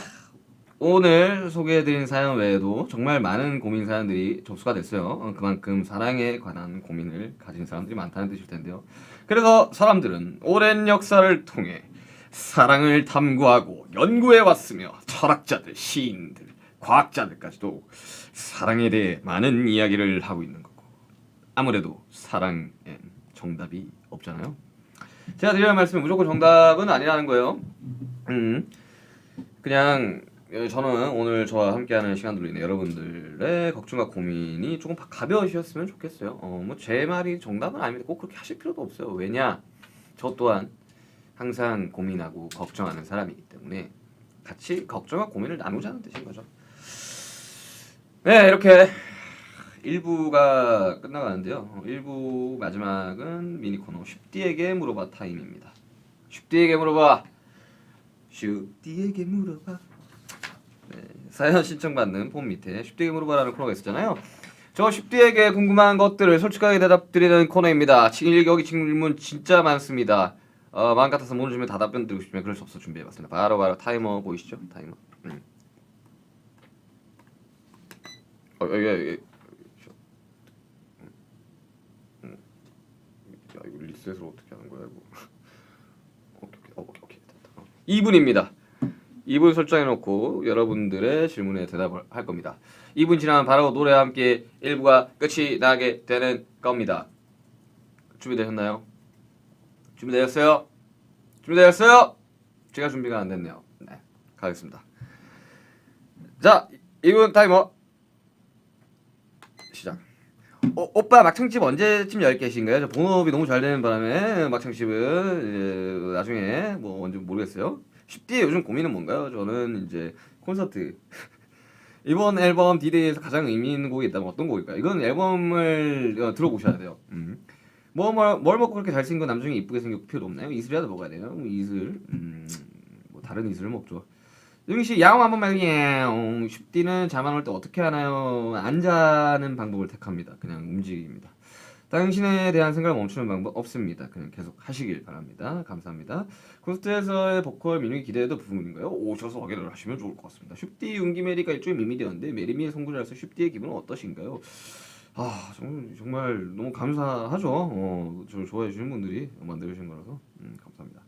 오늘 소개해드린 사연 외에도 정말 많은 고민 사연들이 접수가 됐어요. 그만큼 사랑에 관한 고민을 가진 사람들이 많다는 뜻일 텐데요. 그래서 사람들은 오랜 역사를 통해 사랑을 탐구하고 연구해 왔으며 철학자들, 시인들, 과학자들까지도 사랑에 대해 많은 이야기를 하고 있는 거고 아무래도 사랑엔 정답이 없잖아요. 제가 드릴 말씀은 무조건 정답은 아니라는 거예요. 그냥 저는 오늘 저와 함께하는 시간들로 인해 여러분들의 걱정과 고민이 조금 가벼우셨으면 좋겠어요. 뭐 제 말이 정답은 아닙니다. 꼭 그렇게 하실 필요도 없어요. 왜냐? 저 또한 항상 고민하고 걱정하는 사람이기 때문에 같이 걱정과 고민을 나누자는 뜻인 거죠. 네, 이렇게 1부가 끝나가는데요. 1부 마지막은 미니 코너 슈띠에게 물어봐 타임입니다. 슈띠에게 물어봐. 슈띠에게 물어봐. 네, 사연 신청받는 폼 밑에 슈띠에게 물어봐라는 코너가 있었잖아요. 저 슈띠에게 궁금한 것들을 솔직하게 대답드리는 코너입니다. 여기 질문 진짜 많습니다. 마음 같아서 모르는 질문 다 답변 드리고 싶으면 그럴 수 없어 준비해봤습니다. 바로 타이머 보이시죠? 타이머. 야, 이거 리셋을 어떻게 하는 거야 이거? 오케이. 2분입니다. 2분 설정해놓고 여러분들의 질문에 대답을 할 겁니다. 2분 지나면 바로 노래와 함께 1부가 끝이 나게 되는 겁니다. 준비되셨나요? 준비되셨어요? 제가 준비가 안 됐네요. 네, 가겠습니다. 자, 2분 타이머 시작. 오빠 막창집 언제쯤 열 계신가요? 저 본업이 너무 잘 되는 바람에 막창집은 나중에 뭐 언제 모르겠어요. 슈띠의 요즘 고민은 뭔가요? 저는 이제 콘서트 이번 앨범 디데이에서 가장 의미 있는 곡이 있다면 어떤 곡일까요? 이건 앨범을 들어보셔야 돼요. 뭘 먹고 그렇게 잘생긴 남중에 이쁘게 생겼 필요도 없나요? 이슬이라도 먹어야 돼요. 이슬 뭐 다른 이슬을 먹죠. 용희씨 야옹 한번 말이에요. 슈띠는 잠안 올 때 어떻게 하나요? 안 자는 방법을 택합니다. 그냥 움직입니다. 당신에 대한 생각을 멈추는 방법 없습니다. 그냥 계속 하시길 바랍니다. 감사합니다. 콘서트에서의 보컬 민욱이 기대해도 부분인가요? 오셔서 확인을 하시면 좋을 것 같습니다. 슈띠 윤기 메리가 일종의 미미되었는데 메리미의 송구자로서 슈띠의 기분은 어떠신가요? 정말 너무 감사하죠. 저를 좋아해 주시는 분들이 만들어주신 거라서 감사합니다.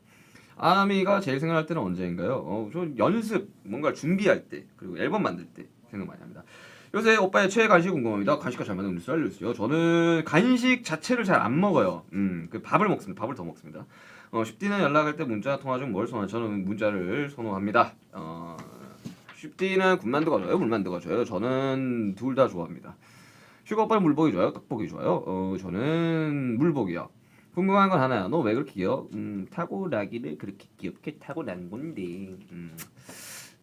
아미가 제일 생각날 때는 언제인가요? 저 연습, 뭔가 준비할 때, 그리고 앨범 만들 때 생각 많이 합니다. 요새 오빠의 최애 간식 궁금합니다. 간식과 잘 맞는 음식 알려주세요. 저는 간식 자체를 잘 안 먹어요. 그 밥을 먹습니다. 밥을 더 먹습니다. 슈띠는 연락할 때 문자 통화 중 뭘 선호하죠? 저는 문자를 선호합니다. 쉽디는 군만두가 좋아요, 물만두가 좋아요? 저는 둘 다 좋아합니다. 슈가 오빠는 물복이 좋아요, 떡볶이 좋아요? 저는 물복이요. 궁금한 건 하나야. 너 왜 그렇게 귀여워? 타고나기를 그렇게 귀엽게 타고난 건데.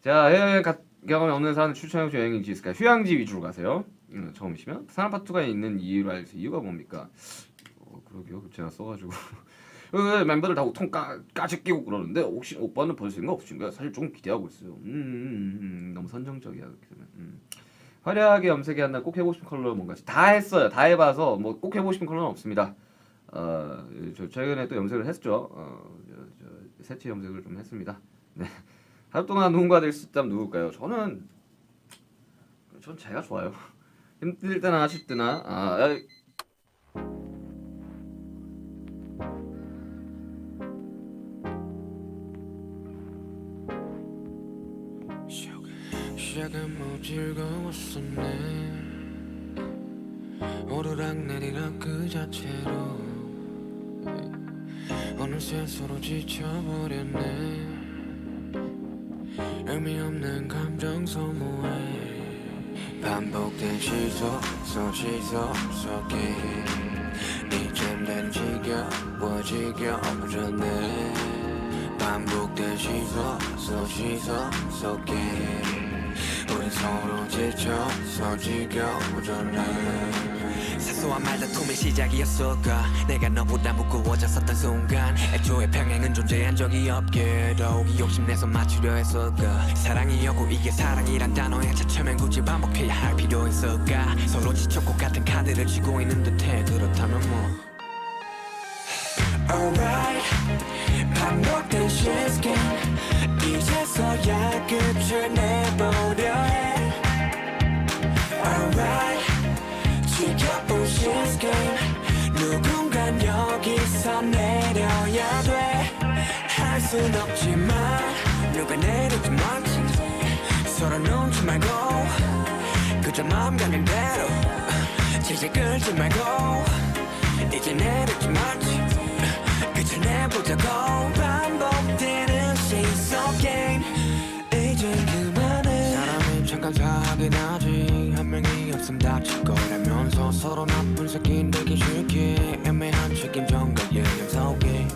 자, 해외여행 경험이 없는 사람 추천해주신 여행지 있을까요? 휴양지 위주로 가세요. 처음이시면 사람 파트가 있는 이유를 알수 이유가 뭡니까? 그러게요. 제가 써가지고 멤버들 다 통 까지 끼고 그러는데 혹시 오빠는 볼 생각 없으신가요? 사실 좀 기대하고 있어요. 너무 선정적이야 그렇게 되면. 화려하게 염색이 한다. 꼭 해보고 싶은 컬러 뭔가 다 했어요. 다 해봐서 뭐 꼭 해보고 싶은 컬러는 없습니다. 저 최근에 또 염색을 했죠. 새치 염색을 좀 했습니다. 네. 하루 동안 누군가 될 수 있다면 누굴까요? 전 제가 좋아요. 힘들 때나 하실 때나 시작은 뭐 즐거웠었네. 오르락내리락 그 자체로 어느새 서로 지쳐버렸네. 의미 없는 감정 소모해 반복된 시소 속에 이젠 난 지겨워졌네. 반복된 시소 속에 우린 서로 지쳐서 지겨워졌네. 사소한 말다툼의 시작이었을까. 내가 너보다 무거워졌었던 순간 애초에 평행은 존재한 적이 없게 더욱이 욕심내서 맞추려 했을까. 사랑이었고 이게 사랑이란 단어에 차츰엔 굳이 반복해야 할 필요 있을까. 서로 지쳤고 같은 카드를 쥐고 있는 듯해. 그렇다면 뭐 Alright 반복된 시스템 이제서야 끝을 내보려 해. Alright 지켜본 시스템 누군간 여기서 내려야 돼. 할 순 없지만 누가 내리지 말지 서로 눈치 말고 그저 마음 가는 대로 질질 끌지 말고 이제 내리지 말지 끝을 내보자고. 반복되는 시속 게임 이제 그만해. 사람이 잠깐 사하긴 하지. 한 명이 없음 다칠 거라면서 서로 나쁜 새끼 되기 싫게 애매한 책임전과 예념 속에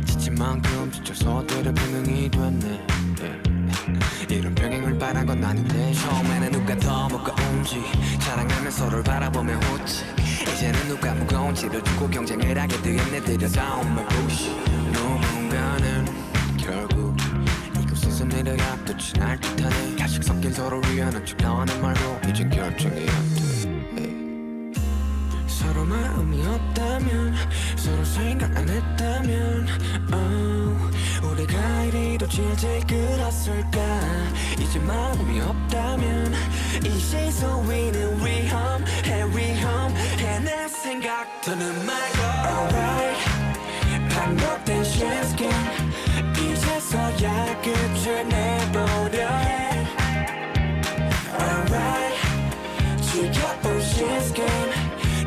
지친 만큼 지쳐서 때려 병행이 됐네. 이런 병행을 바란 건 아닌데 처음에는 누가 더 무거운지 자랑하며 서로를 바라보며 웃지. 이제는 누가 무거운지를 두고 경쟁을 하게 되었네. 들여다온 말 부시. 누군가는 결국 이곳에서 내려야 끝이 날 듯하네. 가식 섞인 서로 위하는 척 나와는 말고 이젠 결정이 안 돼. 서로 마음이 없다면 서로 생각 안 했다면 우리가 이리도 질질 끌었을까. 이제 마음이 없다면 이 시선 위는 위험해 내 생각 더는 말고. Alright 반복된 시스템 이제서야 끝을 내보려 해. Alright 지켜본 시스템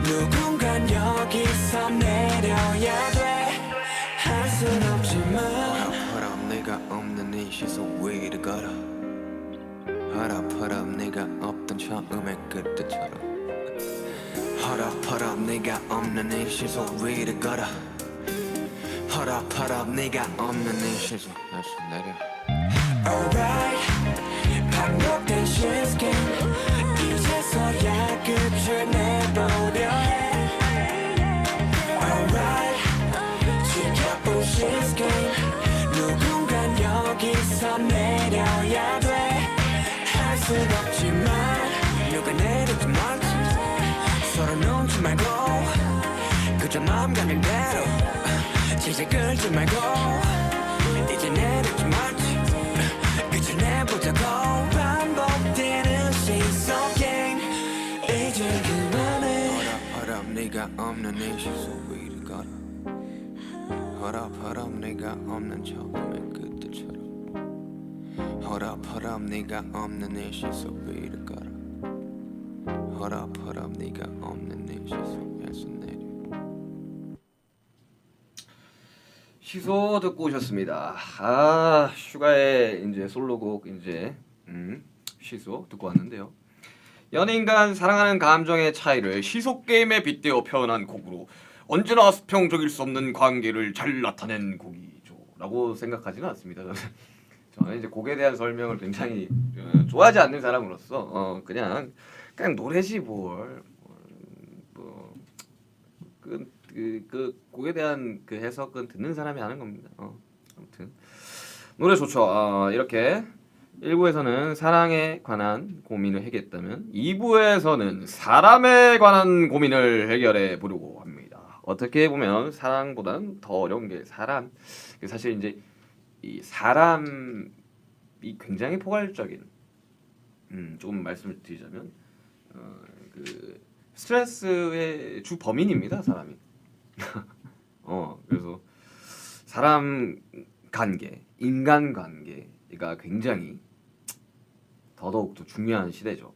누군간 여기서 내려야 돼. 할 순 없지만 허락 내가 없는 이 시속 위를 걸어. 허락 네가 없던 처음의 그때처럼. 허락 네가 없는 이 시속 위를 걸어. 허락 네가 없는 이 시속 다시 내려. Alright 반복된 시스템 이제서야 끝을 내보려 해. Alright 지켜본 시스템 누군간 여기서 내려야 돼. 할 순 없지만 누가 내리지 말지 서로 눈치 말고 그저 마음 가는 대로 질질 끌지 말고 이제 내리지 말지 끝을 내보자고. 반복되는 시속 게임 이제 그만해. 허락 네가 없는 이 시속 위를 걸어. 허락 네가 없는 처음의 그때처럼. 허락 네가 없는 이 시속 위를 걸어. 허락 네가 없는 이 시속에서 내려. 시소 듣고 오셨습니다. 아 슈가의 이제 솔로곡 이제 시소 듣고 왔는데요. 연인 간 사랑하는 감정의 차이를 시소 게임에 빗대어 표현한 곡으로 언제나 수평적일 수 없는 관계를 잘 나타낸 곡이죠라고 생각하지는 않습니다. 저는 이제 곡에 대한 설명을 굉장히 좋아하지 않는 사람으로서 그냥 노래지 뭘. 그 곡에 대한 그 해석은 듣는 사람이 하는 겁니다. 아무튼 노래 좋죠. 이렇게 1부에서는 사랑에 관한 고민을 해결했다면 2부에서는 사람에 관한 고민을 해결해 보려고 합니다. 어떻게 보면 사랑보다는 더 어려운 게 사람. 사실 이제 이 사람이 굉장히 포괄적인 조금 말씀을 드리자면 그 스트레스의 주 범인입니다, 사람이. 그래서 사람 관계, 인간 관계가 굉장히 더더욱더 중요한 시대죠.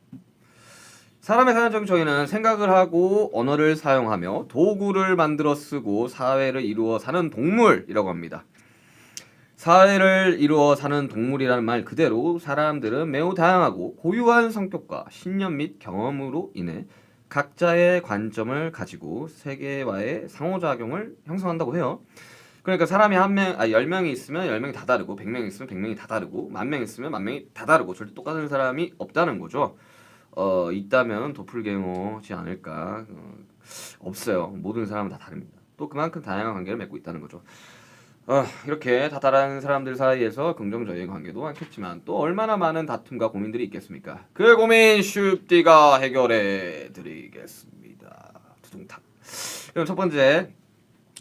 사람의 사회적 정의는 생각을 하고 언어를 사용하며 도구를 만들어 쓰고 사회를 이루어 사는 동물이라고 합니다. 사회를 이루어 사는 동물이라는 말 그대로 사람들은 매우 다양하고 고유한 성격과 신념 및 경험으로 인해 각자의 관점을 가지고 세계와의 상호작용을 형성한다고 해요. 그러니까 사람이 10명이 있으면 10명이 다 다르고 100명이 있으면 100명이 다 다르고 10,000명이 있으면 10,000명이 다 다르고 절대 똑같은 사람이 없다는 거죠. 있다면 도플갱어지 않을까. 없어요. 모든 사람은 다 다릅니다. 또 그만큼 다양한 관계를 맺고 있다는 거죠. 이렇게 다다른 사람들 사이에서 긍정적인 관계도 많겠지만 또 얼마나 많은 다툼과 고민들이 있겠습니까? 그 고민 슈띠가 해결해 드리겠습니다. 두둥탁. 그럼 첫 번째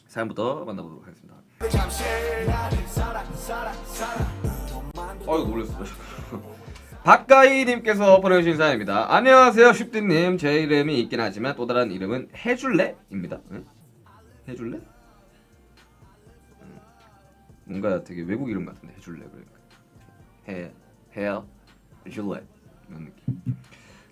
사연부터 만나보도록 하겠습니다. 놀랐어. 박가희님께서 보내주신 사연입니다. 안녕하세요 슈띠님. 제 이름이 있긴 하지만 또 다른 이름은 해줄래입니다. 해줄래? 뭔가 되게 외국 이름 같은데 해줄래 그러니까 해줄래 이런 느낌.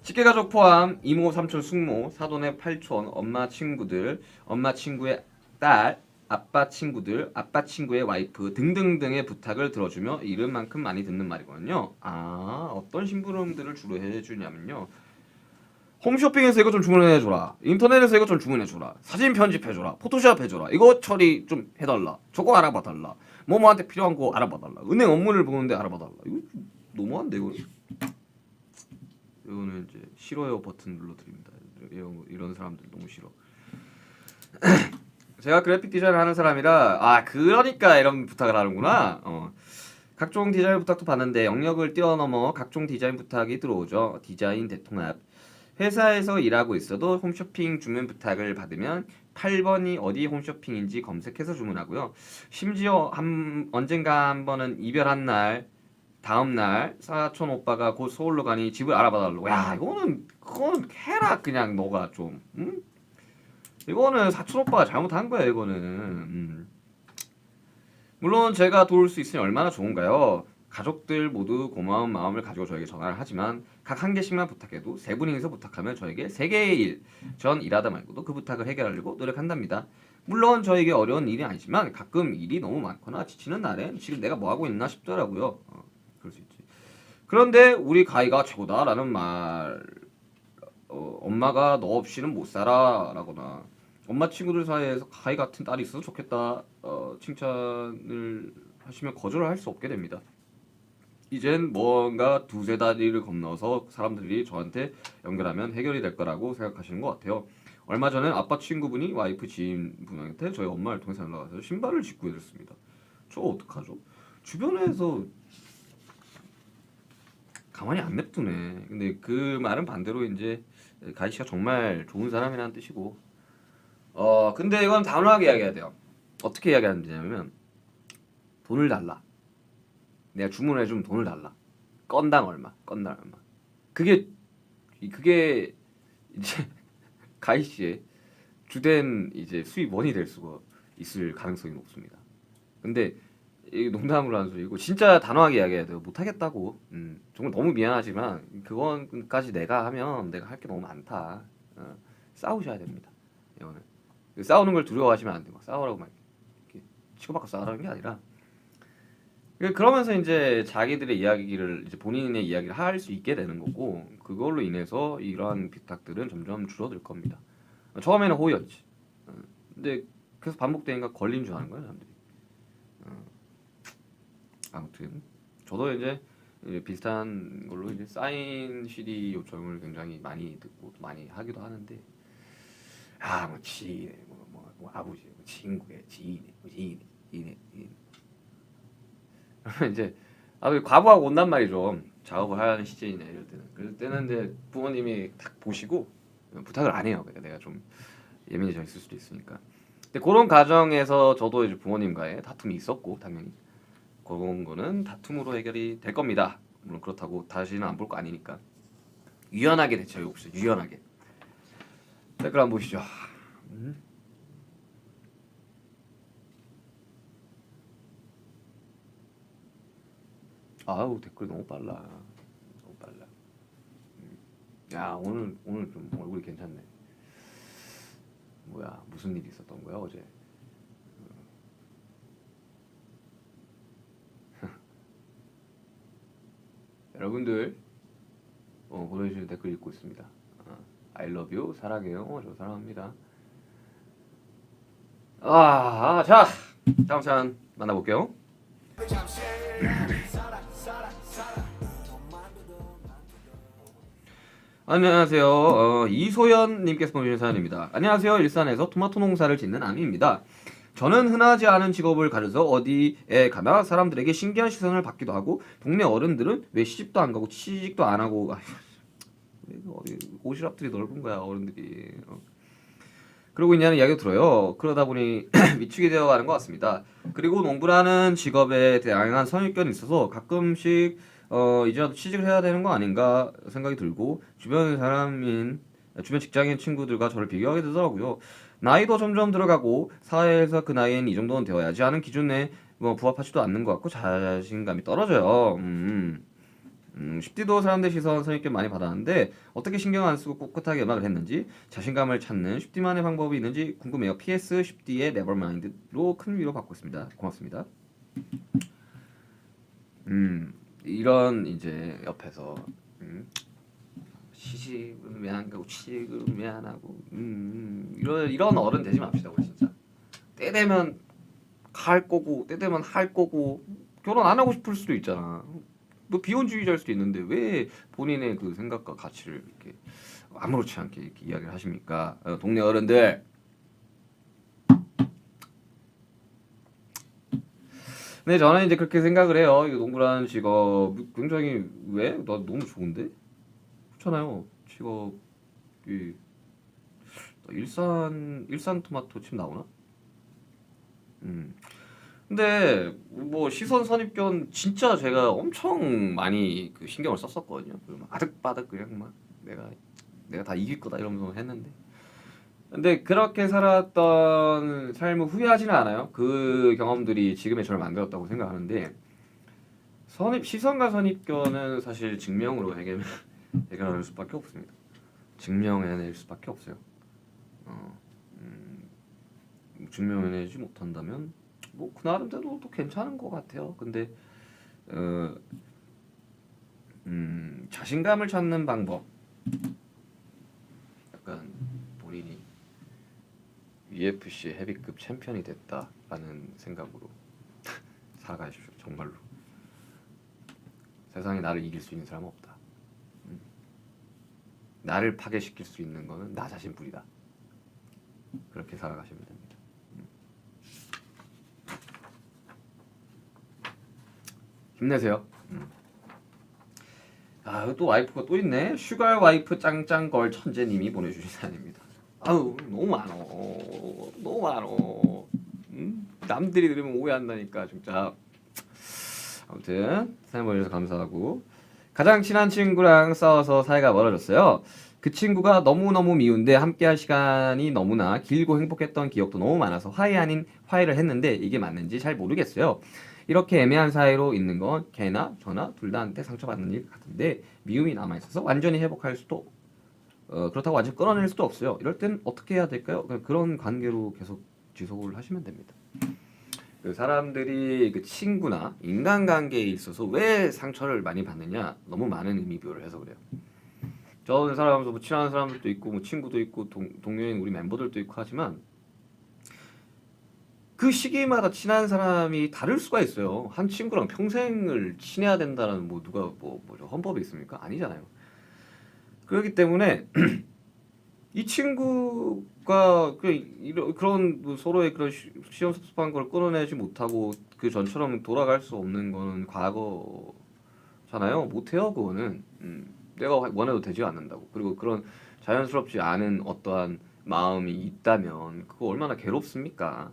식계가족 포함 이모, 삼촌, 숙모, 사돈의 팔촌, 엄마 친구들, 엄마 친구의 딸, 아빠 친구들, 아빠 친구의 와이프 등등등의 부탁을 들어주며 이름만큼 많이 듣는 말이거든요. 어떤 심부름들을 주로 해주냐면요. 홈쇼핑에서 이거 좀 주문해줘라. 인터넷에서 이거 좀 주문해줘라. 사진 편집해줘라. 포토샵 해줘라. 이거 처리 좀 해달라. 저거 알아봐달라. 뭐뭐한테 필요한 거 알아봐달라. 은행 업무를 보는데 알아봐달라. 이거 너무한데 이거. 이거는 이제 싫어요 버튼 눌러드립니다. 이런 사람들 너무 싫어. 제가 그래픽 디자인을 하는 사람이라 그러니까 이런 부탁을 하는구나. 각종 디자인 부탁도 받는데 영역을 뛰어넘어 각종 디자인 부탁이 들어오죠. 디자인 대통합. 회사에서 일하고 있어도 홈쇼핑 주문 부탁을 받으면 8번이 어디 홈쇼핑인지 검색해서 주문하고요. 심지어 언젠가 한 번은 이별한 날 다음 날 사촌 오빠가 곧 서울로 가니 집을 알아봐달라고. 야 그건 해라 그냥 너가 좀. 응? 이거는 사촌 오빠가 잘못한 거야 이거는. 물론 제가 도울 수 있으니 얼마나 좋은가요. 가족들 모두 고마운 마음을 가지고 저에게 전화를 하지만 각 한 개씩만 부탁해도 3분이서 부탁하면 저에게 3개의 일, 전 일하다 말고도 그 부탁을 해결하려고 노력한답니다. 물론 저에게 어려운 일이 아니지만 가끔 일이 너무 많거나 지치는 날엔 지금 내가 뭐하고 있나 싶더라고요. 그럴 수 있지. 그런데 우리 가희가 최고다라는 말, 엄마가 너 없이는 못 살아 라거나 엄마 친구들 사이에서 가희 같은 딸이 있어서 좋겠다 칭찬을 하시면 거절을 할 수 없게 됩니다. 이젠 뭔가 두세 다리를 건너서 사람들이 저한테 연결하면 해결이 될 거라고 생각하시는 것 같아요. 얼마 전에 아빠 친구분이 와이프 지인분한테 저희 엄마를 통해서 연락와서 신발을 직구 해줬습니다. 저 어떡하죠? 주변에서 가만히 안 냅두네. 근데 그 말은 반대로 이제 가희 씨가 정말 좋은 사람이라는 뜻이고 근데 이건 단호하게 이야기해야 돼요. 어떻게 이야기하는 데냐면 돈을 달라. 내가 주문해주면 돈을 달라. 건당 얼마. 그게 이제 가희 씨의 주된 이제 수입원이 될 수가 있을 가능성이 높습니다. 근데 이 농담으로 하는 소리고 진짜 단호하게 이야기해야 돼요. 못하겠다고. 정말 너무 미안하지만 그건까지 내가 하면 내가 할 게 너무 많다. 싸우셔야 됩니다. 이거는 싸우는 걸 두려워하시면 안 돼요. 싸우라고 막 이렇게 치고받고 싸우라는 게 아니라 그러면서 이제 자기들의 이야기를 이제 본인의 이야기를 할 수 있게 되는 거고 그걸로 인해서 이러한 비탁들은 점점 줄어들 겁니다. 처음에는 호의였지. 근데 계속 반복되니까 걸린 줄 아는 거야 사람들이. 아무튼 저도 이제 비슷한 걸로 이제 사인 CD 요청을 굉장히 많이 듣고 많이 하기도 하는데 뭐 지인의 뭐 아버지, 뭐 친구의 지인의 지인의 그러면 이제 과부하고 온단 말이죠. 작업을 하는 시즌이나 이럴 때는. 그럴 때는 이제 부모님이 딱 보시고 부탁을 안 해요. 그러니까 내가 좀 예민해져 있을 수도 있으니까. 근데 그런 과정에서 저도 이제 부모님과의 다툼이 있었고 당연히 그런 거는 다툼으로 해결이 될 겁니다. 물론 그렇다고 다시는 안 볼 거 아니니까 유연하게 대처해 봅시다. 유연하게. 댓글 한번 보시죠. 아우 댓글 너무 빨라. 너무 빨라. 야 오늘 좀 얼굴이 괜찮네. 뭐야 무슨 일이 있었던 거야 어제? 여러분들 보내주신 댓글 읽고 있습니다. I love you 사랑해요. 저 사랑합니다. 자 다음 사연 만나볼게요. 안녕하세요. 이소연님께서 보내주신 사연입니다. 안녕하세요. 일산에서 토마토 농사를 짓는 아미입니다. 저는 흔하지 않은 직업을 가져서 어디에 가나 사람들에게 신기한 시선을 받기도 하고 동네 어른들은 왜 시집도 안 가고 취직도 안 하고 어디 오시락들이 넓은 거야 어른들이 그러고 있냐는 이야기도 들어요. 그러다 보니 미치게 되어가는 것 같습니다. 그리고 농부라는 직업에 다양한 선입견이 있어서 가끔씩 이제라도 취직을 해야 되는 거 아닌가 생각이 들고 주변 직장인 친구들과 저를 비교하게 되더라고요. 나이도 점점 들어가고 사회에서 그 나이엔 이 정도는 되어야지 하는 기준에 부합하지도 않는 것 같고 자신감이 떨어져요. 10대도 사람들 시선 선입견 많이 받았는데 어떻게 신경 안 쓰고 꿋꿋하게 음악을 했는지 자신감을 찾는 10D만의 방법이 있는지 궁금해요. PS 10D의 Nevermind로 큰 위로 받고 있습니다. 고맙습니다. 이런 이제 옆에서 시집은 왜 안 가고 취직은 왜 안 하고 이런 어른 되지 맙시다 우리 진짜. 때 되면 갈 거고 때 되면 할 거고 결혼 안 하고 싶을 수도 있잖아. 뭐 비혼주의자일 수도 있는데 왜 본인의 그 생각과 가치를 이렇게 아무렇지 않게 이렇게 이야기를 하십니까? 동네 어른들. 네, 저는 이제 그렇게 생각을 해요. 이 농부라는 직업 굉장히 왜? 나 너무 좋은데? 그렇잖아요. 직업이 일산 토마토 칩 나오나? 근데 뭐 시선 선입견 진짜 제가 엄청 많이 그 신경을 썼었거든요. 막 아득바득 그냥 막 내가 다 이길 거다 이러면서 했는데. 근데 그렇게 살았던 삶을 후회하지는 않아요. 그 경험들이 지금의 저를 만들었다고 생각하는데 시선과 선입견은 사실 증명으로 해결할 수밖에 없습니다. 증명해낼 수밖에 없어요. 증명해내지 못한다면 뭐 그 나름대로 또 괜찮은 것 같아요. 근데 자신감을 찾는 방법 약간 본인이 UFC 헤비급 챔피언이 됐다라는 생각으로 살아가십시오. 정말로 세상에 나를 이길 수 있는 사람은 없다. 나를 파괴시킬 수 있는 거는 나 자신뿐이다. 그렇게 살아가시면 됩니다. 힘내세요. 또 와이프가 또 있네. 슈가 와이프 짱짱걸 천재님이 보내주신 사연입니다. 아우 너무 많어. 남들이 들으면 오해한다니까 진짜. 아무튼 사연 보내주셔서 감사하고 가장 친한 친구랑 싸워서 사이가 멀어졌어요. 그 친구가 너무너무 미운데 함께할 시간이 너무나 길고 행복했던 기억도 너무 많아서 화해 아닌 화해를 했는데 이게 맞는지 잘 모르겠어요. 이렇게 애매한 사이로 있는 건 걔나 저나 둘 다한테 상처받는 일 같은데 미움이 남아있어서 완전히 회복할 수도 그렇다고 완전 끊어낼 수도 없어요. 이럴 땐 어떻게 해야 될까요? 그런 관계로 계속 지속을 하시면 됩니다. 그 사람들이 그 친구나 인간관계에 있어서 왜 상처를 많이 받느냐 너무 많은 의미 부여를 해서 그래요. 저는 살아가면서 뭐 친한 사람들도 있고 뭐 친구도 있고 동료인 우리 멤버들도 있고 하지만 그 시기마다 친한 사람이 다를 수가 있어요. 한 친구랑 평생을 친해야 된다는 뭐 누가 뭐죠 헌법에 있습니까? 아니잖아요. 그렇기 때문에 이 친구가 그런 뭐 서로의 그런 시험 섭섭한 걸 끊어내지 못하고 그 전처럼 돌아갈 수 없는 거는 과거잖아요. 못해요 그거는. 내가 원해도 되지 않는다고. 그리고 그런 자연스럽지 않은 어떠한 마음이 있다면 그거 얼마나 괴롭습니까?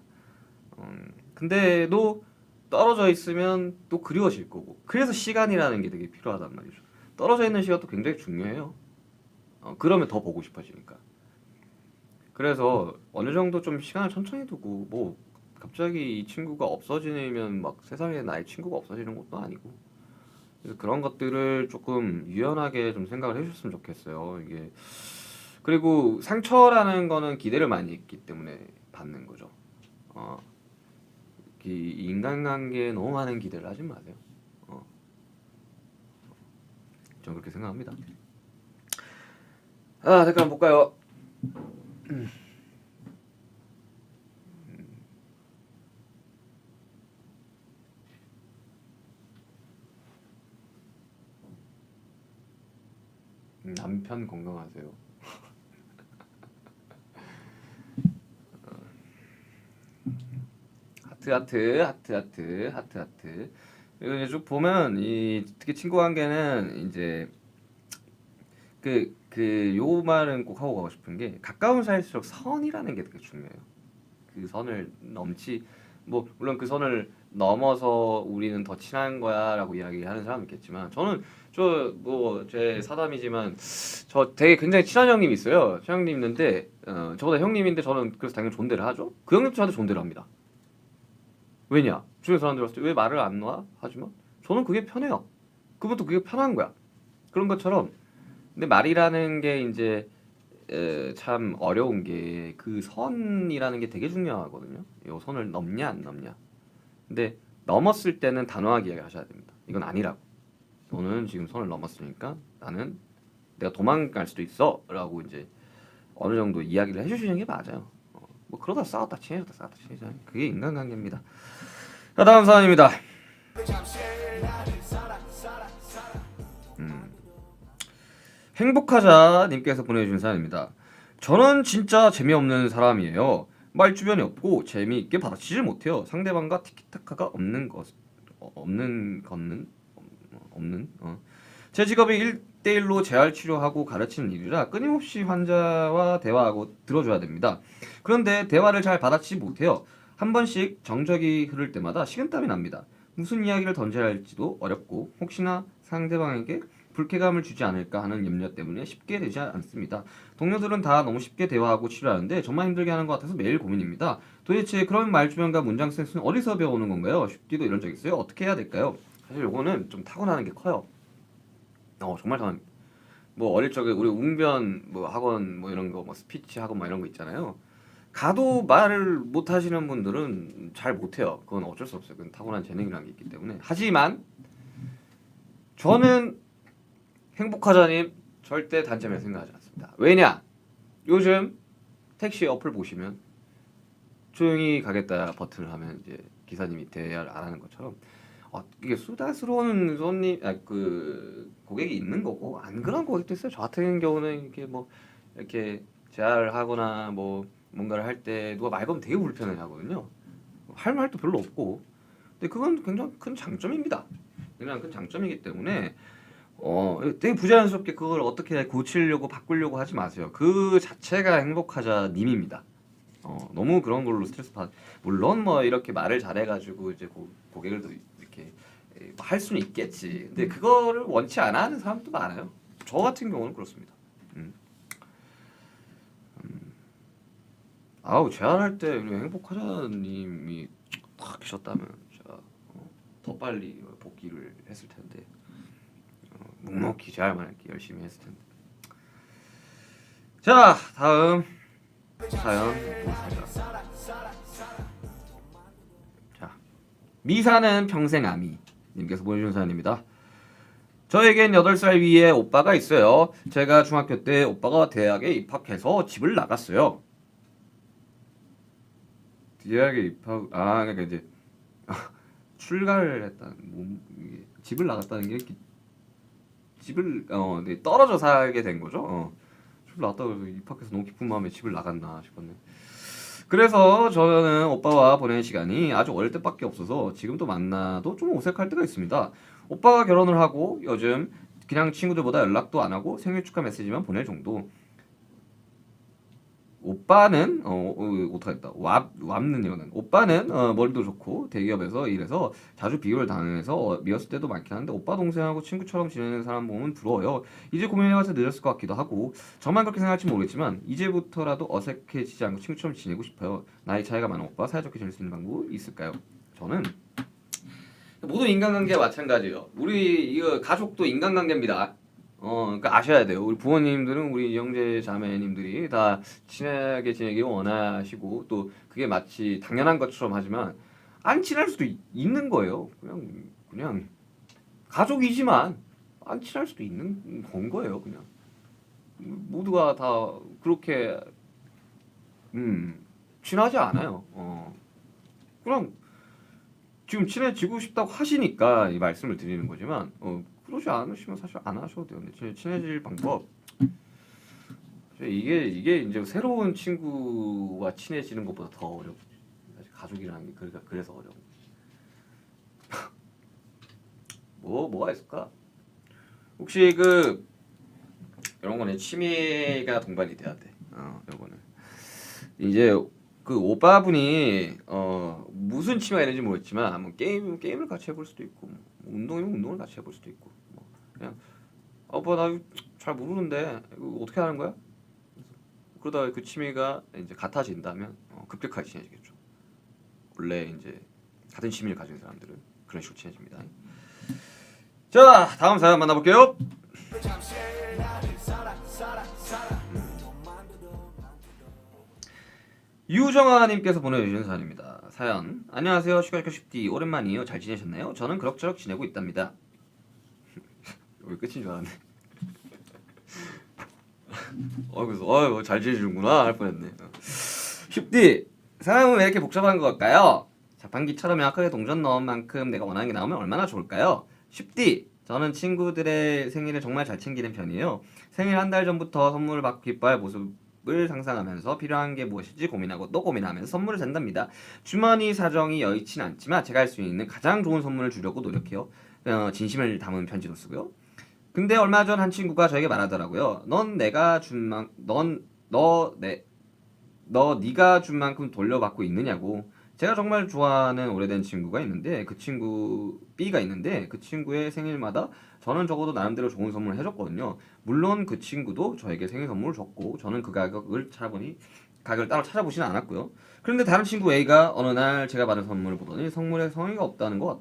근데도 떨어져 있으면 또 그리워질 거고. 그래서 시간이라는 게 되게 필요하단 말이죠. 떨어져 있는 시간도 굉장히 중요해요. 그러면 더 보고 싶어지니까. 그래서 어느 정도 좀 시간을 천천히 두고 뭐 갑자기 이 친구가 없어지면 막 세상에 나의 친구가 없어지는 것도 아니고 그래서 그런 것들을 조금 유연하게 좀 생각을 해주셨으면 좋겠어요. 이게 그리고 상처라는 거는 기대를 많이 했기 때문에 받는 거죠. 이 인간관계에 너무 많은 기대를 하지 마세요. 저는 그렇게 생각합니다. 댓글 한번 볼까요? 남편 건강하세요. 하트. 그리고 이제 쭉 보면 이 특히 친구 관계는 이제 요 말은 꼭 하고 가고 싶은 게 가까운 사이일수록 선이라는 게 되게 중요해요. 그 선을 뭐 물론 그 선을 넘어서 우리는 더 친한 거야라고 이야기하는 사람은 있겠지만 저는 제 사담이지만 저 되게 굉장히 친한 형님이 있어요. 친한 형님 있는데 저보다 형님인데 저는 그래서 당연히 존대를 하죠. 그 형님도 저한테 존대를 합니다. 왜냐? 주변 사람들 봤을 때 왜 말을 안 놔? 하지만 저는 그게 편해요. 그분도 그게 편한 거야. 그런 것처럼 근데 말이라는 게 이제 참 어려운 게 그 선이라는 게 되게 중요하거든요. 이 선을 넘냐 안 넘냐. 근데 넘었을 때는 단호하게 이야기하셔야 됩니다. 이건 아니라고. 너는 지금 선을 넘었으니까 나는 내가 도망갈 수도 있어라고 이제 어느 정도 이야기를 해주시는 게 맞아요. 뭐 그러다 싸웠다 친해졌다 그게 인간관계입니다. 자, 다음 사연입니다. 행복하자 님께서 보내주신 사연입니다. 저는 진짜 재미없는 사람이에요. 말 주변이 없고 재미있게 받아치질 못해요. 상대방과 티키타카가 제 직업이 1대1로 재활 치료하고 가르치는 일이라 끊임없이 환자와 대화하고 들어줘야 됩니다. 그런데 대화를 잘 받아치지 못해요. 한 번씩 정적이 흐를 때마다 식은땀이 납니다. 무슨 이야기를 던져야 할지도 어렵고 혹시나 상대방에게 불쾌감을 주지 않을까 하는 염려 때문에 쉽게 되지 않습니다. 동료들은 다 너무 쉽게 대화하고 치료하는데 저만 힘들게 하는 것 같아서 매일 고민입니다. 도대체 그런 말주변과 문장 센스는 어디서 배워오는 건가요? 쉽디도 이런 적 있어요? 어떻게 해야 될까요? 사실 요거는 좀 타고나는 게 커요. 정말 뭐 어릴 적에 우리 웅변 뭐 학원 뭐 이런 거 뭐 스피치 학원 뭐 이런 거 있잖아요. 가도 말을 못 하시는 분들은 잘 못해요. 그건 어쩔 수 없어요. 그건 타고난 재능이라는 게 있기 때문에. 하지만 저는 행복하자님 절대 단점이라 생각하지 않습니다. 왜냐? 요즘 택시 어플 보시면 조용히 가겠다 버튼을 하면 이제 기사님이 대화를 안 하는 것처럼 이게 수다스러운 고객이 있는 거고 안 그런 고객도 있어요. 저 같은 경우는 이렇게 뭐 이렇게 제안을 하거나 뭐 뭔가를 할 때 누가 말 걸면 되게 불편해 하거든요. 할 말도 별로 없고. 근데 그건 굉장히 큰 장점입니다. 그냥 큰 장점이기 때문에 되게 부자연스럽게 그걸 어떻게 고치려고 바꾸려고 하지 마세요. 그 자체가 행복하자 님입니다. 너무 그런 걸로 물론 뭐 이렇게 말을 잘해가지고 이제 고객들도 이렇게 할 수는 있겠지. 근데 그거를 원치 않아 하는 사람도 많아요. 저 같은 경우는 그렇습니다. 제안할 때 우리 행복하자님이 딱 계셨다면 제가 더 빨리 복귀를 했을 텐데 묵묵히 제안만 할게 열심히 했을 텐데. 자, 다음 사연 보겠습니다. 자, 미사는 평생 아미 님께서 보내주신 사연입니다. 저에겐 8살 위에 오빠가 있어요. 제가 중학교 때 오빠가 대학에 입학해서 집을 나갔어요. 대학에 입학 그러니까 이제 출가를 했다는 집을 나갔다는 게 집을 네, 떨어져 살게 된 거죠. 집을 나갔다고 해서 입학해서 너무 기쁜 마음에 집을 나갔나 싶었네. 그래서 저는 오빠와 보내는 시간이 아주 어릴 때밖에 없어서 지금도 만나도 좀 어색할 때가 있습니다. 오빠가 결혼을 하고 요즘 그냥 친구들보다 연락도 안 하고 생일 축하 메시지만 보낼 정도. 오빠는 어떡하겠다. 왑는 이거는 오빠는 머리도 좋고 대기업에서 일해서 자주 비교를 당해서 미웠을 때도 많긴 한데 오빠 동생하고 친구처럼 지내는 사람 보면 부러워요. 이제 고민해봐서 늦었을 것 같기도 하고 저만 그렇게 생각할지 모르겠지만 이제부터라도 어색해지지 않고 친구처럼 지내고 싶어요. 나이 차이가 많은 오빠 사이좋게 지낼 수 있는 방법 있을까요? 저는 모든 인간관계가 마찬가지예요. 우리 이거 가족도 인간관계입니다. 그러니까 아셔야 돼요. 우리 부모님들은 우리 형제 자매님들이 다 친하게 지내길 원하시고 또 그게 마치 당연한 것처럼 하지만 안 친할 수도 있는 거예요. 그냥 가족이지만 안 친할 수도 있는 건 거예요. 그냥 모두가 다 그렇게 친하지 않아요. 그냥 지금 친해지고 싶다고 하시니까 이 말씀을 드리는 거지만 그러지 않으시면 사실 안 하셔도 돼요. 근데 친해질 방법 이게 이제 새로운 친구와 친해지는 것보다 더 어려워. 사실 가족이라는 게 그래서 어려워. 뭐가 있을까? 혹시 이런 거는 취미가 동반이 돼야 돼. 요거는 이제 그 오빠분이 무슨 취미가 있는지 모르겠지만 뭐 게임을 같이 해볼 수도 있고 뭐 운동이면 운동을 같이 해볼 수도 있고 뭐 그냥 오빠 나 잘 모르는데 이거 어떻게 하는 거야? 그러다가 그 취미가 이제 같아진다면 급격하게 친해지겠죠. 원래 이제 같은 취미를 가진 사람들은 그런 식으로 친해집니다. 자 다음 사연 만나볼게요. 유정아님께서 보내주신 사연입니다. 사연 안녕하세요 슈가슈가 슈디 오랜만이에요. 잘 지내셨나요? 저는 그럭저럭 지내고 있답니다. 여기 끝인 줄 알았네. 그래서 잘 지내시는구나 할 뻔했네. 슈디 사람은 왜 이렇게 복잡한 걸까요? 자판기처럼 명확하게 동전 넣은 만큼 내가 원하는 게 나오면 얼마나 좋을까요? 슈디 저는 친구들의 생일을 정말 잘 챙기는 편이에요. 생일 한 달 전부터 선물을 받고 기뻐할 모습을 상상하면서 필요한 게 무엇인지 고민하고 또 고민하면서 선물을 산답니다. 주머니 사정이 여의치 않지만 제가 할 수 있는 가장 좋은 선물을 주려고 노력해요. 진심을 담은 편지도 쓰고요. 근데 얼마 전 한 친구가 저에게 말하더라고요. 네가 준 만큼 돌려받고 있느냐고. 제가 정말 좋아하는 오래된 친구가 있는데 그 친구 B가 있는데 그 친구의 생일마다 저는 적어도 나름대로 좋은 선물을 해줬거든요. 물론 그 친구도 저에게 생일 선물을 줬고 저는 그 가격을 따로 찾아보지는 않았고요. 그런데 다른 친구 A가 어느 날 제가 받은 선물을 보더니 선물에 성의가 없다는 것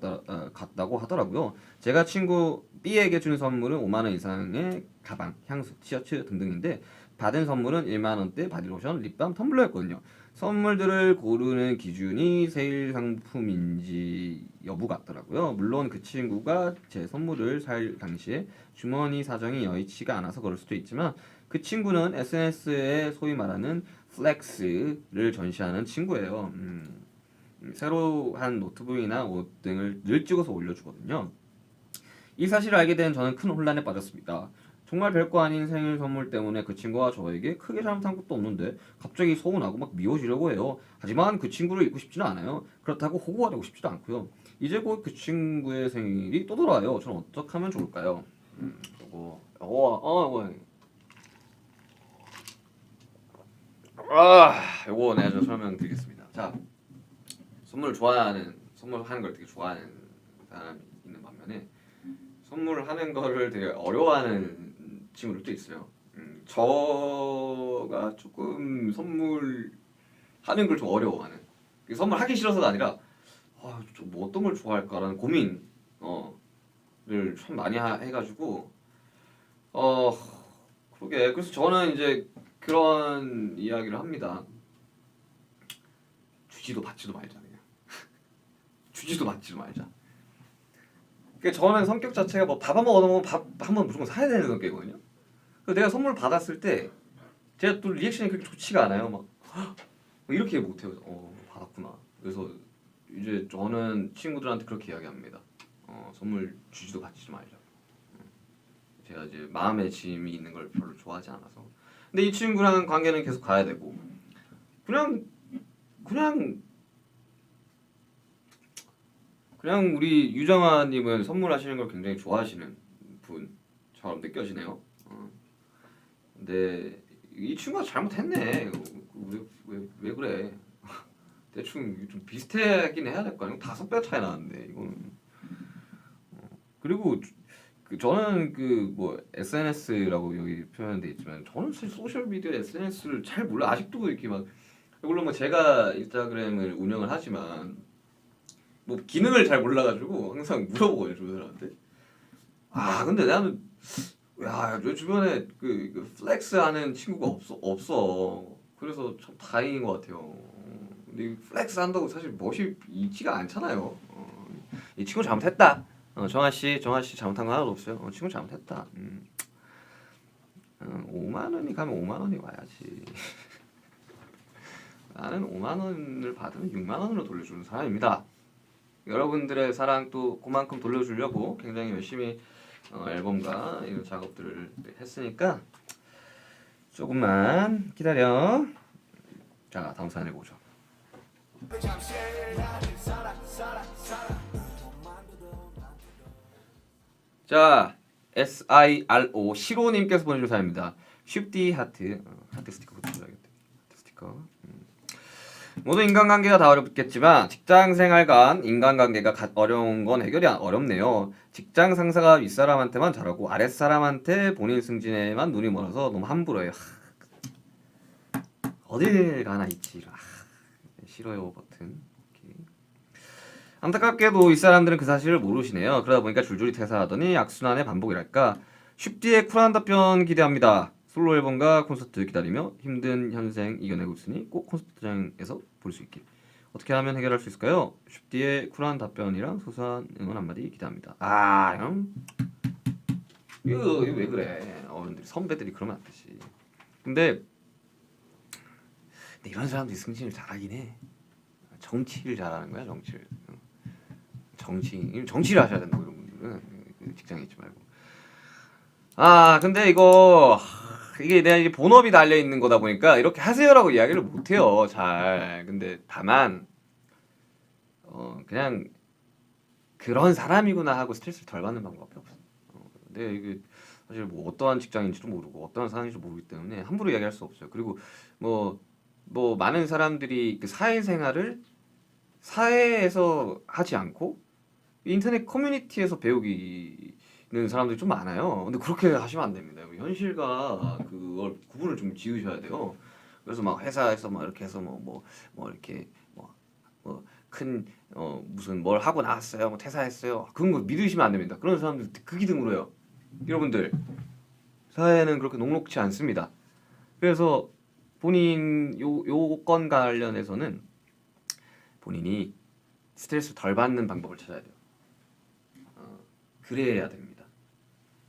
같다고 하더라고요. 제가 친구 B에게 준 선물은 5만 원 이상의 가방, 향수, 티셔츠 등등인데 받은 선물은 1만 원대 바디로션, 립밤, 텀블러였거든요. 선물들을 고르는 기준이 세일 상품인지 여부 같더라고요. 물론 그 친구가 제 선물을 살 당시에 주머니 사정이 여의치가 않아서 그럴 수도 있지만 그 친구는 SNS에 소위 말하는 플렉스를 전시하는 친구예요. 새로 한 노트북이나 옷 등을 늘 찍어서 올려주거든요. 이 사실을 알게 된 저는 큰 혼란에 빠졌습니다. 정말 별거 아닌 생일 선물 때문에 그 친구가 저에게 크게 잘못한 것도 없는데 갑자기 서운하고 막 미워지려고 해요. 하지만 그 친구를 잊고 싶지는 않아요. 그렇다고 호구가 되고 싶지도 않고요. 이제 곧 그 친구의 생일이 또 돌아와요. 저는 어떻게 하면 좋을까요? 요거 내가 좀 설명드리겠습니다. 자, 선물하는 걸 되게 좋아하는 사람이 있는 반면에 선물하는 거를 되게 어려워하는 친구들도 있어요. 저가 조금 선물하는 걸 좀 어려워하는. 선물하기 싫어서가 아니라 뭐 어떤 걸 좋아할까라는 고민을 참 많이 해가지고 그러게. 그래서 저는 이제 그런 이야기를 합니다. 주지도 받지도 말자 그냥. 주지도 맞지도 말자. 그러니까 저는 성격 자체가 뭐 밥 한 번 얻어먹으면 밥 한 번 무조건 사야 되는 성격이거든요. 그래서 내가 선물 받았을 때 제가 또 리액션이 그렇게 좋지가 않아요. 막 이렇게 못해요. 받았구나. 그래서 이제 저는 친구들한테 그렇게 이야기합니다. 선물 주지도 받지도 말자. 제가 이제 마음의 짐이 있는 걸 별로 좋아하지 않아서. 근데 이 친구랑 관계는 계속 가야 되고 그냥 우리 유정아님은 선물하시는 걸 굉장히 좋아하시는 분처럼 느껴지네요. 근데 이 친구가 잘못했네. 왜 그래? 대충 좀 비슷하긴 해야 될 거 아니야? 5배 차이 나는데 이거는. 그리고 저는 그 뭐 SNS라고 여기 표현돼 있지만 저는 사실 소셜 미디어 SNS를 잘 몰라. 아직도 이렇게 막 물론 뭐 제가 인스타그램을 운영을 하지만 뭐 기능을 잘 몰라가지고 항상 물어보거든요 주변들한테. 근데 나는 내 주변에 그 플렉스하는 친구가 없어. 그래서 참 다행인 것 같아요. 근데 플렉스 한다고 사실 멋이 있지가 않잖아요. 이 친구 잘못했다. 정아 씨 잘못한 거 하나도 없어요. 친구 잘못했다. 5만 원이 가면 5만 원이 와야지. 나는 5만 원을 받으면 6만 원으로 돌려주는 사람입니다. 여러분들의 사랑 또 그만큼 돌려주려고 굉장히 열심히 앨범과 이런 작업들을 했으니까 조금만 기다려. 자, 다음 사연 읽어보죠. 자, SIRO 시로님께서 보내주신 사연입니다. 쉽디 하트 스티커 붙여줘야겠다. 하트 스티커. 모든 인간관계가 다 어렵겠지만 직장생활 간 인간관계가 어려운 건 해결이 어렵네요. 직장 상사가 윗사람한테만 잘하고 아랫사람한테 본인 승진에만 눈이 멀어서 너무 함부로해요. 어딜 가나 있지. 싫어요 버튼. 오케이. 안타깝게도 윗사람들은 그 사실을 모르시네요. 그러다 보니까 줄줄이 퇴사하더니 악순환의 반복이랄까. 쉽디의 쿨한 답변 기대합니다. 솔로 앨범과 콘서트 기다리며 힘든 현생 이겨내고 있으니 꼭 콘서트장에서 볼 수 있길. 어떻게 하면 해결할 수 있을까요? 쉽디의 쿨한 답변이랑 소소한 응원 한마디 기대합니다. 이거 왜 그래? 어른들이 선배들이 그러면 안 되지. 근데 이런 사람들이 승진을 잘하긴 해. 정치를 잘하는 거야, 정치를 하셔야 된다고 이런 분들은 직장에 있지 말고. 근데 이게 내가 이제 본업이 달려 있는 거다 보니까 이렇게 하세요라고 이야기를 못 해요, 잘. 근데 다만 그냥 그런 사람이구나 하고 스트레스를 덜 받는 방법이 없어. 근데 이게 사실 뭐 어떠한 직장인지도 모르고 어떠한 사람인지도 모르기 때문에 함부로 이야기할 수 없어요. 그리고 뭐 많은 사람들이 그 사회생활을 사회에서 하지 않고 인터넷 커뮤니티에서 배우기는 사람들이 좀 많아요. 근데 그렇게 하시면 안 됩니다. 현실과 그걸 구분을 좀 지으셔야 돼요. 그래서 막 회사에서 막 이렇게 해서 이렇게 큰 무슨 뭘 하고 나왔어요, 뭐 퇴사했어요. 그런 거 믿으시면 안 됩니다. 그런 사람들 극히 드물어요. 여러분들 사회는 그렇게 녹록지 않습니다. 그래서 본인 요건 관련해서는 본인이 스트레스 덜 받는 방법을 찾아야 돼요. 그래야 됩니다.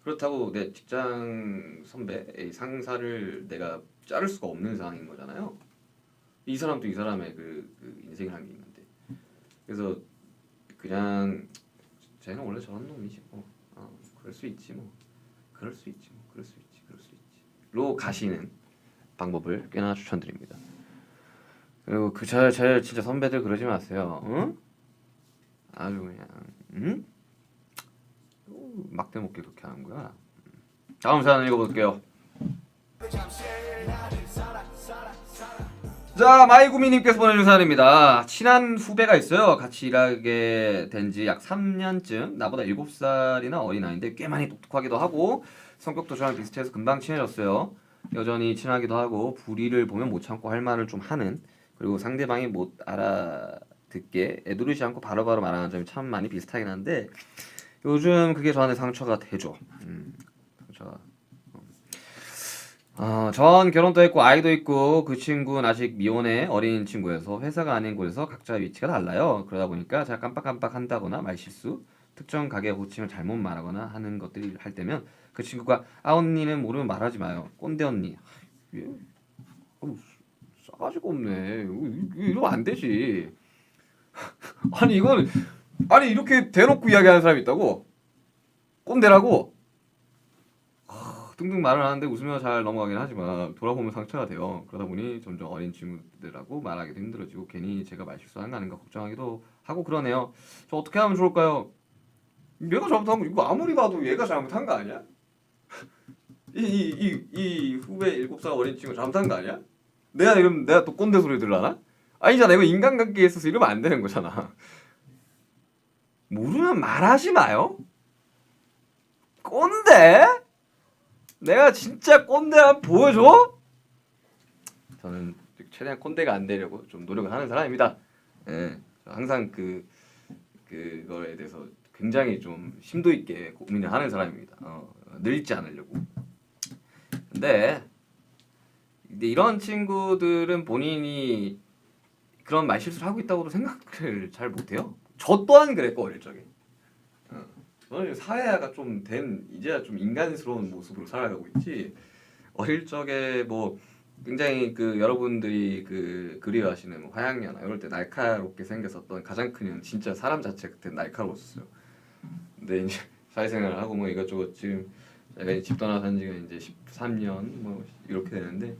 그렇다고 내 직장 선배, 상사를 내가 자를 수가 없는 상황인 거잖아요. 이 사람도 이 사람의 그 인생이라는 게 있는데, 그래서 그냥 쟤는 원래 저런 놈이지 뭐, 그럴 수 있지 로 가시는 방법을 꽤나 추천드립니다. 그리고 저 진짜 선배들 그러지 마세요. 응? 아주 그냥 막대 먹게 그렇게 하는 거야. 다음 사연 읽어볼게요. 자, 마이구미님께서 보내준 사연입니다. 친한 후배가 있어요. 같이 일하게 된 지 약 3년쯤. 나보다 7살이나 어린 아이인데 꽤 많이 똑똑하기도 하고 성격도 저랑 비슷해서 금방 친해졌어요. 여전히 친하기도 하고 불의를 보면 못 참고 할 말을 좀 하는, 그리고 상대방이 못 알아듣게 애두르지 않고 바로바로 말하는 점이 참 많이 비슷하긴 한데 요즘 그게 저한테 상처가 되죠. 상처가. 전 결혼도 했고 아이도 있고 그 친구는 아직 미혼의 어린 친구여서 회사가 아닌 곳에서 각자 위치가 달라요. 그러다 보니까 제가 깜빡깜빡 한다거나 말실수, 특정 가게 호칭을 잘못 말하거나 하는 것들이 할 때면 그 친구가 아 언니는 모르면 말하지 마요. 꼰대 언니. 얘, 싸가지가 없네. 이러면 안 되지. 아니 이건 아니 이렇게 대놓고 이야기하는 사람이 있다고? 꼰대라고? 등등 말을 하는데 웃으며 잘 넘어가긴 하지만 돌아보면 상처가 돼요. 그러다 보니 점점 어린 친구들하고 말하기도 힘들어지고 괜히 제가 말실수하는 거 아닌가 걱정하기도 하고 그러네요. 저 어떻게 하면 좋을까요? 얘가 잘못한 거 이거 아무리 봐도 얘가 잘못한 거 아니야? 이 후배 7살 어린 친구 잘못한 거 아니야? 내가 이러면 내가 또 꼰대 소리 들으려나? 아니잖아. 이거 인간관계에 있어서 이러면 안 되는 거잖아. 모르면 말하지 마요? 꼰대? 내가 진짜 꼰대 한번 보여줘? 저는 최대한 꼰대가 안 되려고 좀 노력을 하는 사람입니다. 예, 항상 그거에 대해서 굉장히 좀 심도 있게 고민을 하는 사람입니다. 늙지 않으려고. 근데 이런 친구들은 본인이 그런 말실수를 하고 있다고도 생각을 잘 못해요. 저 또한 그랬고 어릴 적에. 저는 사회화가 좀 된 이제야 좀 인간스러운 모습으로 살아가고 있지. 어릴 적에 뭐 굉장히 그 여러분들이 그 그리워하시는 뭐 화양연화 이럴 때 날카롭게 생겼었던 가장 큰 이유는 진짜 사람 자체 그때 날카로웠어요. 근데 이제 사회생활을 하고 뭐 이것저것 지금 제가 집 떠나 산 지가 이제 13년 뭐 이렇게 되는데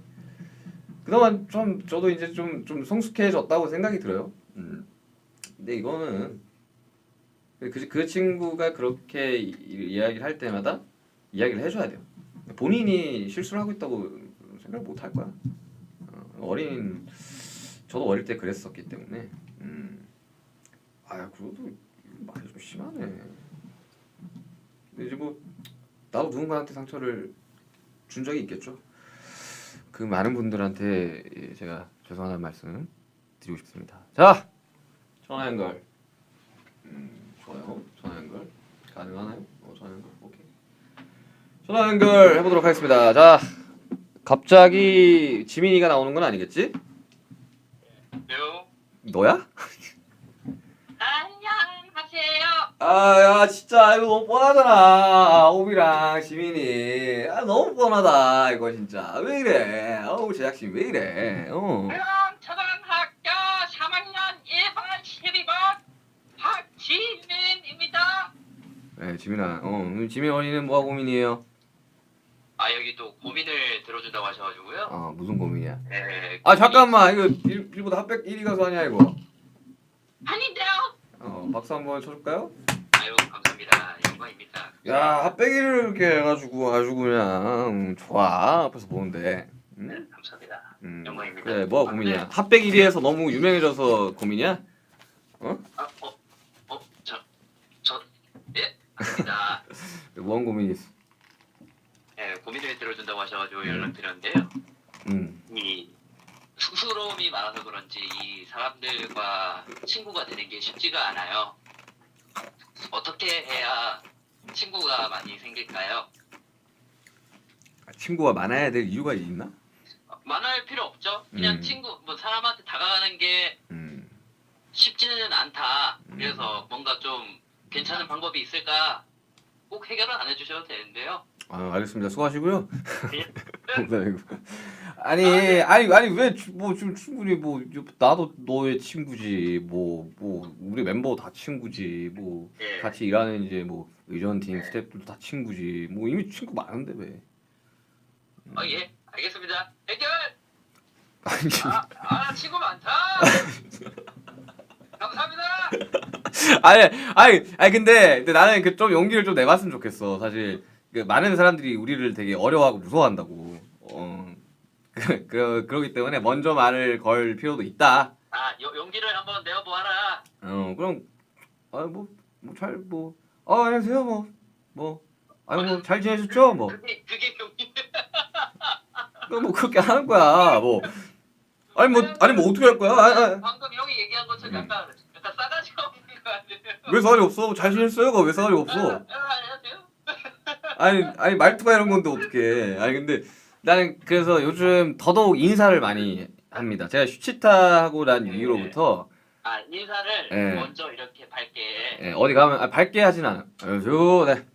그동안 좀 저도 이제 좀 성숙해졌다고 생각이 들어요. 근데 이거는 그 친구가 그렇게 이야기를 할 때마다 이야기를 해줘야 돼요. 본인이 실수를 하고 있다고 생각 못 할 거야. 저도 어릴 때 그랬었기 때문에 그래도 말이 좀 심하네. 근데 이제 뭐 나도 누군가한테 상처를 준 적이 있겠죠. 그 많은 분들한테 제가 죄송하다는 말씀 드리고 싶습니다. 자, 전화 연결. 좋아요. 전화 연결 가능하나요? 전화 연결 오케이. 전화 연결 해보도록 하겠습니다. 자, 갑자기 지민이가 나오는 건 아니겠지? 요. 너야? 안녕하세요. 야 진짜 이거 너무 뻔하잖아. 오비랑 지민이. 너무 뻔하다 이거 진짜. 왜 이래? 제작진 왜 이래? 초등학교 3학년 1반 12번 박지민입니다. 네, 지민아. 지민 어린이는 뭐가 고민이에요? 여기 또 고민을 들어준다고 하셔가지고요. 무슨 고민이야? 네. 잠깐만. 이거 일보다 핫백 1위 가수 아니야 이거? 아닌데요. 박수 한번 쳐줄까요? 아유 감사합니다. 영광입니다. 야, 핫백 1위를 이렇게 해가지고 아주 그냥 좋아. 앞에서 보는데. 응? 네, 감사합니다. 영광입니다. 그래, 뭐가 고민이야? 핫백 1위에서 너무 유명해져서 고민이야? 예, 아닙니다. 뭔 고민이 있어? 네, 고민을 들어준다고 하셔가지고 연락드렸는데요. 이 쑥스러움이 많아서 그런지 이 사람들과 친구가 되는 게 쉽지가 않아요. 어떻게 해야 친구가 많이 생길까요? 친구가 많아야 될 이유가 있나? 많을 필요 없죠. 그냥 친구, 뭐 사람한테 다가가는 게 쉽지는 않다. 그래서 뭔가 좀 괜찮은 방법이 있을까? 꼭 해결은 안 해주셔도 되는데요. 알겠습니다. 수고하시고요. 예. 아니 왜 뭐 지금 충분히 뭐 나도 너의 친구지 뭐 우리 멤버 다 친구지 뭐 예. 같이 일하는 이제 뭐 의전팀 스태프들도 다 친구지 뭐 이미 친구 많은데 왜? 예, 알겠습니다. 해결. 아니 친구 많다. 감사합니다. 아니 근데 나는 그 좀 용기를 좀 내봤으면 좋겠어. 사실 그 많은 사람들이 우리를 되게 어려워하고 무서워한다고. 그러기 때문에 먼저 말을 걸 필요도 있다. 용기를 한번 내어보아라. 그럼 안녕하세요 잘 지내셨죠 그게 용기. 뭐 그렇게 하는 거야 아니 어떻게 할 거야? 방금 형이 얘기한 것처럼 약간 싸가지가 없는 거 아니에요? 왜 싸가지 없어? 잘 지냈어요? 왜 싸가지 없어? 안녕하세요. 아니 말투가 이런 건데 어떡해. 아니 근데 나는 그래서 요즘 더더욱 인사를 많이 합니다. 제가 슈치타하고 난 이후로부터 아 인사를 예. 먼저 이렇게 밝게. 예, 어디 가면 밝게 하진 않아. 안녕하세요. 네.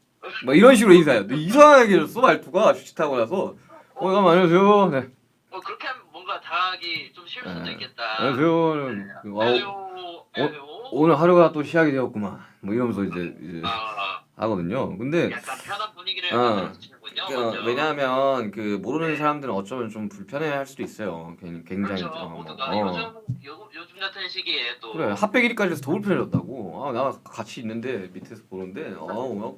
뭐 이런 식으로 인사해요. 이상하게 해줬어 말투가 슈치타고 나서 어디 가면 안녕하세요. 네. 그렇게 하면 뭔가 당하기 좀 쉬울 수도 예. 있겠다. 안녕하세요. 안녕하세요. 오늘 하루가 또 시작이 되었구만. 뭐 이러면서 이제 아, 하거든요. 근데 약간 편한 분위기를 어. 만들어주시는군요. 먼저. 왜냐하면 그 모르는 사람들은 어쩌면 좀 불편해할 수도 있어요. 굉장히 그렇죠. 모두가 요즘 같은 시기에 또 그래 핫백 1위까지 해서 더 불편해졌다고. 나 같이 있는데 밑에서 보는데 막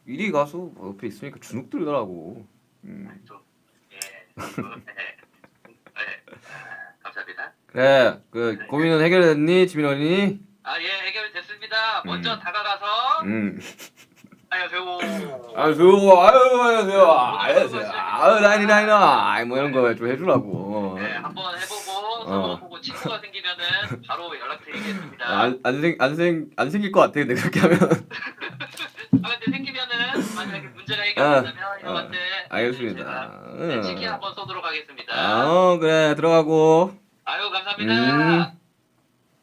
이리 가서 뭐 옆에 있으니까 주눅 들더라고. 좀, 예. 네. 감사합니다. 그래 그 고민은 해결됐니 지민언니? 아, 예, 해결됐습니다. 먼저 다가가서 안녕하세요. 안녕하세요. 라이나 뭐 이런 거 좀 해주라고. 네, 한번 해보고 서로 보고 친구가 생기면은 바로 연락드리겠습니다. 안 생길 것 같아 근데 그렇게 하면. 근데 생기면은 만약에 문제가 해결된다면 형한테 알겠습니다. 제가 치킨 한번 쏘도록 하겠습니다. 그래 들어가고. 아유, 감사합니다.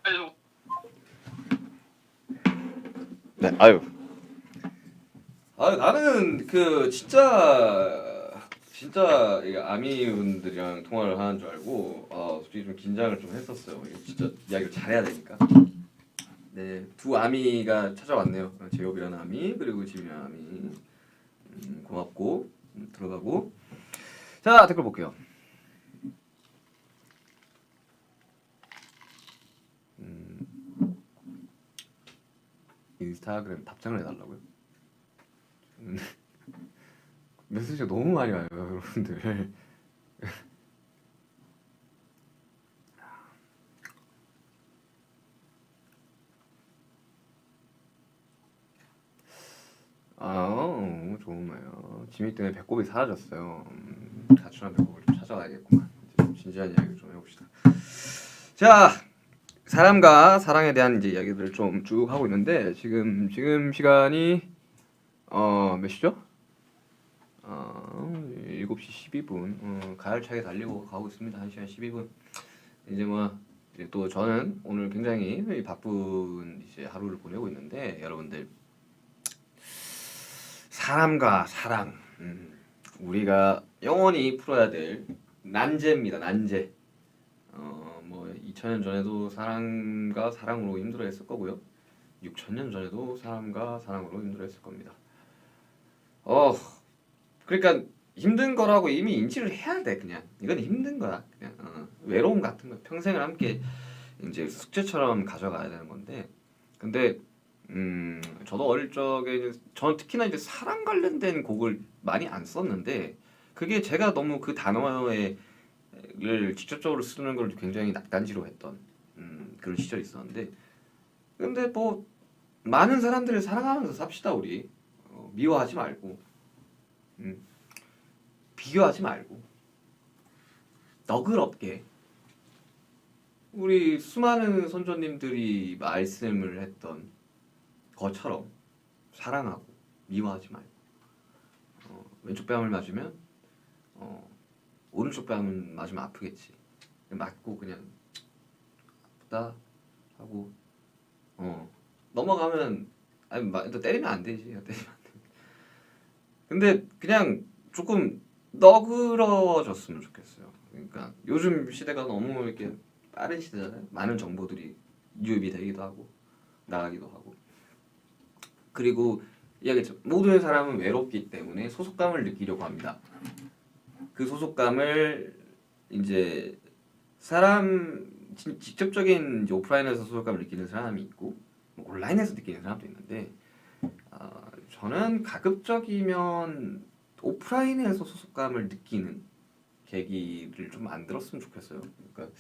아유. 네, 아유. 나는 그 진짜 이게 아미분들이랑 통화를 하는 줄 알고 솔직히 좀 긴장을 좀 했었어요. 이게 진짜 이야기를 잘해야 되니까. 네, 두 아미가 찾아왔네요. 제이홉이라는 아미 그리고 지민이라는 아미. 고맙고 들어가고. 자 댓글 볼게요. 인스타그램 답장을 해달라고요? 메시지가 너무 많이 와요 여러분들. 좋은 말이요. 지미 때문에 배꼽이 사라졌어요. 가출한 배꼽을 좀 찾아가야겠구만. 이제 좀 진지한 이야기를 좀 해봅시다. 자, 사람과 사랑에 대한 이제 이야기들을 좀 쭉 하고 있는데 지금 시간이 몇 시죠? 7시 12분. 가열차게 달리고 가고 있습니다. 1시간 12분. 이제 뭐 이제 또 저는 오늘 굉장히 바쁜 이제 하루를 보내고 있는데 여러분들 사람과 사랑 우리가 영원히 풀어야 될 난제입니다. 난제. 뭐 2000년 전에도 사랑과 사랑으로 힘들어했을 거고요. 6000년 전에도 사람과 사랑으로 힘들어했을 겁니다. 그러니까 힘든 거라고 이미 인지를 해야 돼. 그냥 이건 힘든 거야. 그냥 외로움 같은 거 평생을 함께 이제 숙제처럼 가져가야 되는 건데. 근데 저도 어릴 적에 저는 특히나 이제 사랑 관련된 곡을 많이 안 썼는데 그게 제가 너무 그 단어를 직접적으로 쓰는 걸 굉장히 낯간지로 했던 그런 시절이 있었는데 근데 뭐 많은 사람들을 사랑하면서 삽시다 우리. 미워하지 말고 비교하지 말고 너그럽게 우리 수많은 선조님들이 말씀을 했던 것처럼 사랑하고 미워하지 말고 왼쪽 뺨을 맞으면 오른쪽 뺨을 맞으면 아프겠지. 맞고 그냥 아프다 하고 넘어가면 또 때리면 안 되지. 때리면 안 돼. 근데 그냥 조금 너그러졌으면 좋겠어요. 그러니까 요즘 시대가 너무 이렇게 빠른 시대잖아요. 많은 정보들이 유입이 되기도 하고 나가기도 하고. 그리고 이야기했죠. 모든 사람은 외롭기 때문에 소속감을 느끼려고 합니다. 그 소속감을 이제 직접적인 이제 오프라인에서 소속감을 느끼는 사람이 있고 온라인에서 느끼는 사람도 있는데 저는 가급적이면 오프라인에서 소속감을 느끼는 계기를 좀 만들었으면 좋겠어요. 그러니까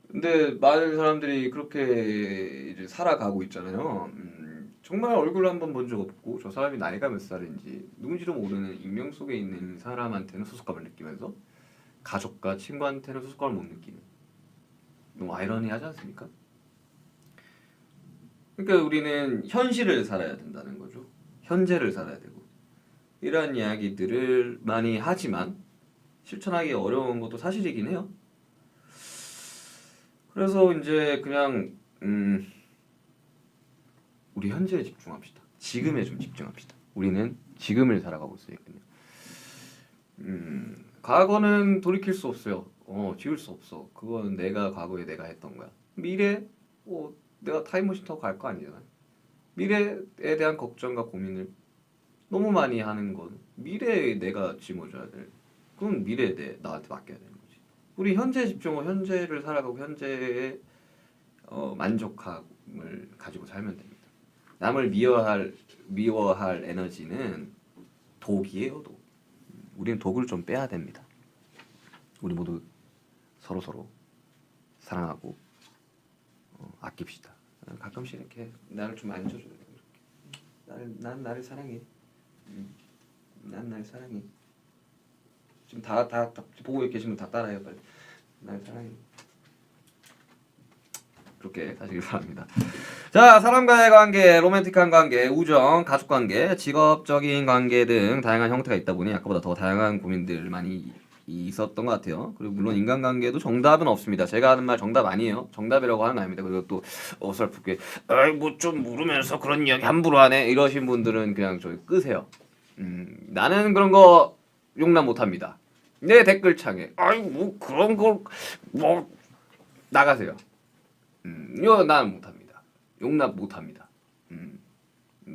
근데 많은 사람들이 그렇게 이제 살아가고 있잖아요. 정말 얼굴 한번 본 적 없고 저 사람이 나이가 몇 살인지 누군지도 모르는 익명 속에 있는 사람한테는 소속감을 느끼면서 가족과 친구한테는 소속감을 못 느끼는 너무 아이러니하지 않습니까? 그러니까 우리는 현실을 살아야 된다는 거죠. 현재를 살아야 되고 이런 이야기들을 많이 하지만 실천하기 어려운 것도 사실이긴 해요. 그래서 이제 그냥 우리 현재에 집중합시다. 지금에 좀 집중합시다. 우리는 지금을 살아가고 있으니까요. 과거는 돌이킬 수 없어요. 지울 수 없어. 그거는 내가 과거에 내가 했던 거야. 미래 내가 타임머신 타고 갈 거 아니잖아. 미래에 대한 걱정과 고민을 너무 많이 하는 건 미래에 내가 짊어져야 될. 그건 미래에 나한테 맡겨야 되는 거지. 우리 현재에 집중하고 현재를 살아가고 현재에 만족함을 가지고 살면 됩니다. 남을 미워할 에너지는 독이에요, 독. 우리는 독을 좀 빼야 됩니다. 우리 모두 서로 사랑하고 아낍시다. 가끔씩 이렇게 나를 좀 안쳐줘요. 난 나를 사랑해. 난 나를 사랑해. 지금 다 보고 계신 분 다 따라해요, 빨리. 날 사랑해. 그렇게 하시길 바랍니다. 자, 사람과의 관계, 로맨틱한 관계, 우정, 가족 관계, 직업적인 관계 등 다양한 형태가 있다 보니 아까보다 더 다양한 고민들 많이 있었던 것 같아요. 그리고 물론 인간관계도 정답은 없습니다. 제가 하는 말 정답 아니에요. 정답이라고 하는 거 아닙니다. 그리고 또 어설프게 뭐 좀 물으면서 그런 이야기 함부로 하네 이러신 분들은 그냥 저기 끄세요. 나는 그런 거 용납 못합니다. 내 댓글창에 뭐 그런 걸 뭐 나가세요. 이거 나는 못합니다. 용납 못합니다.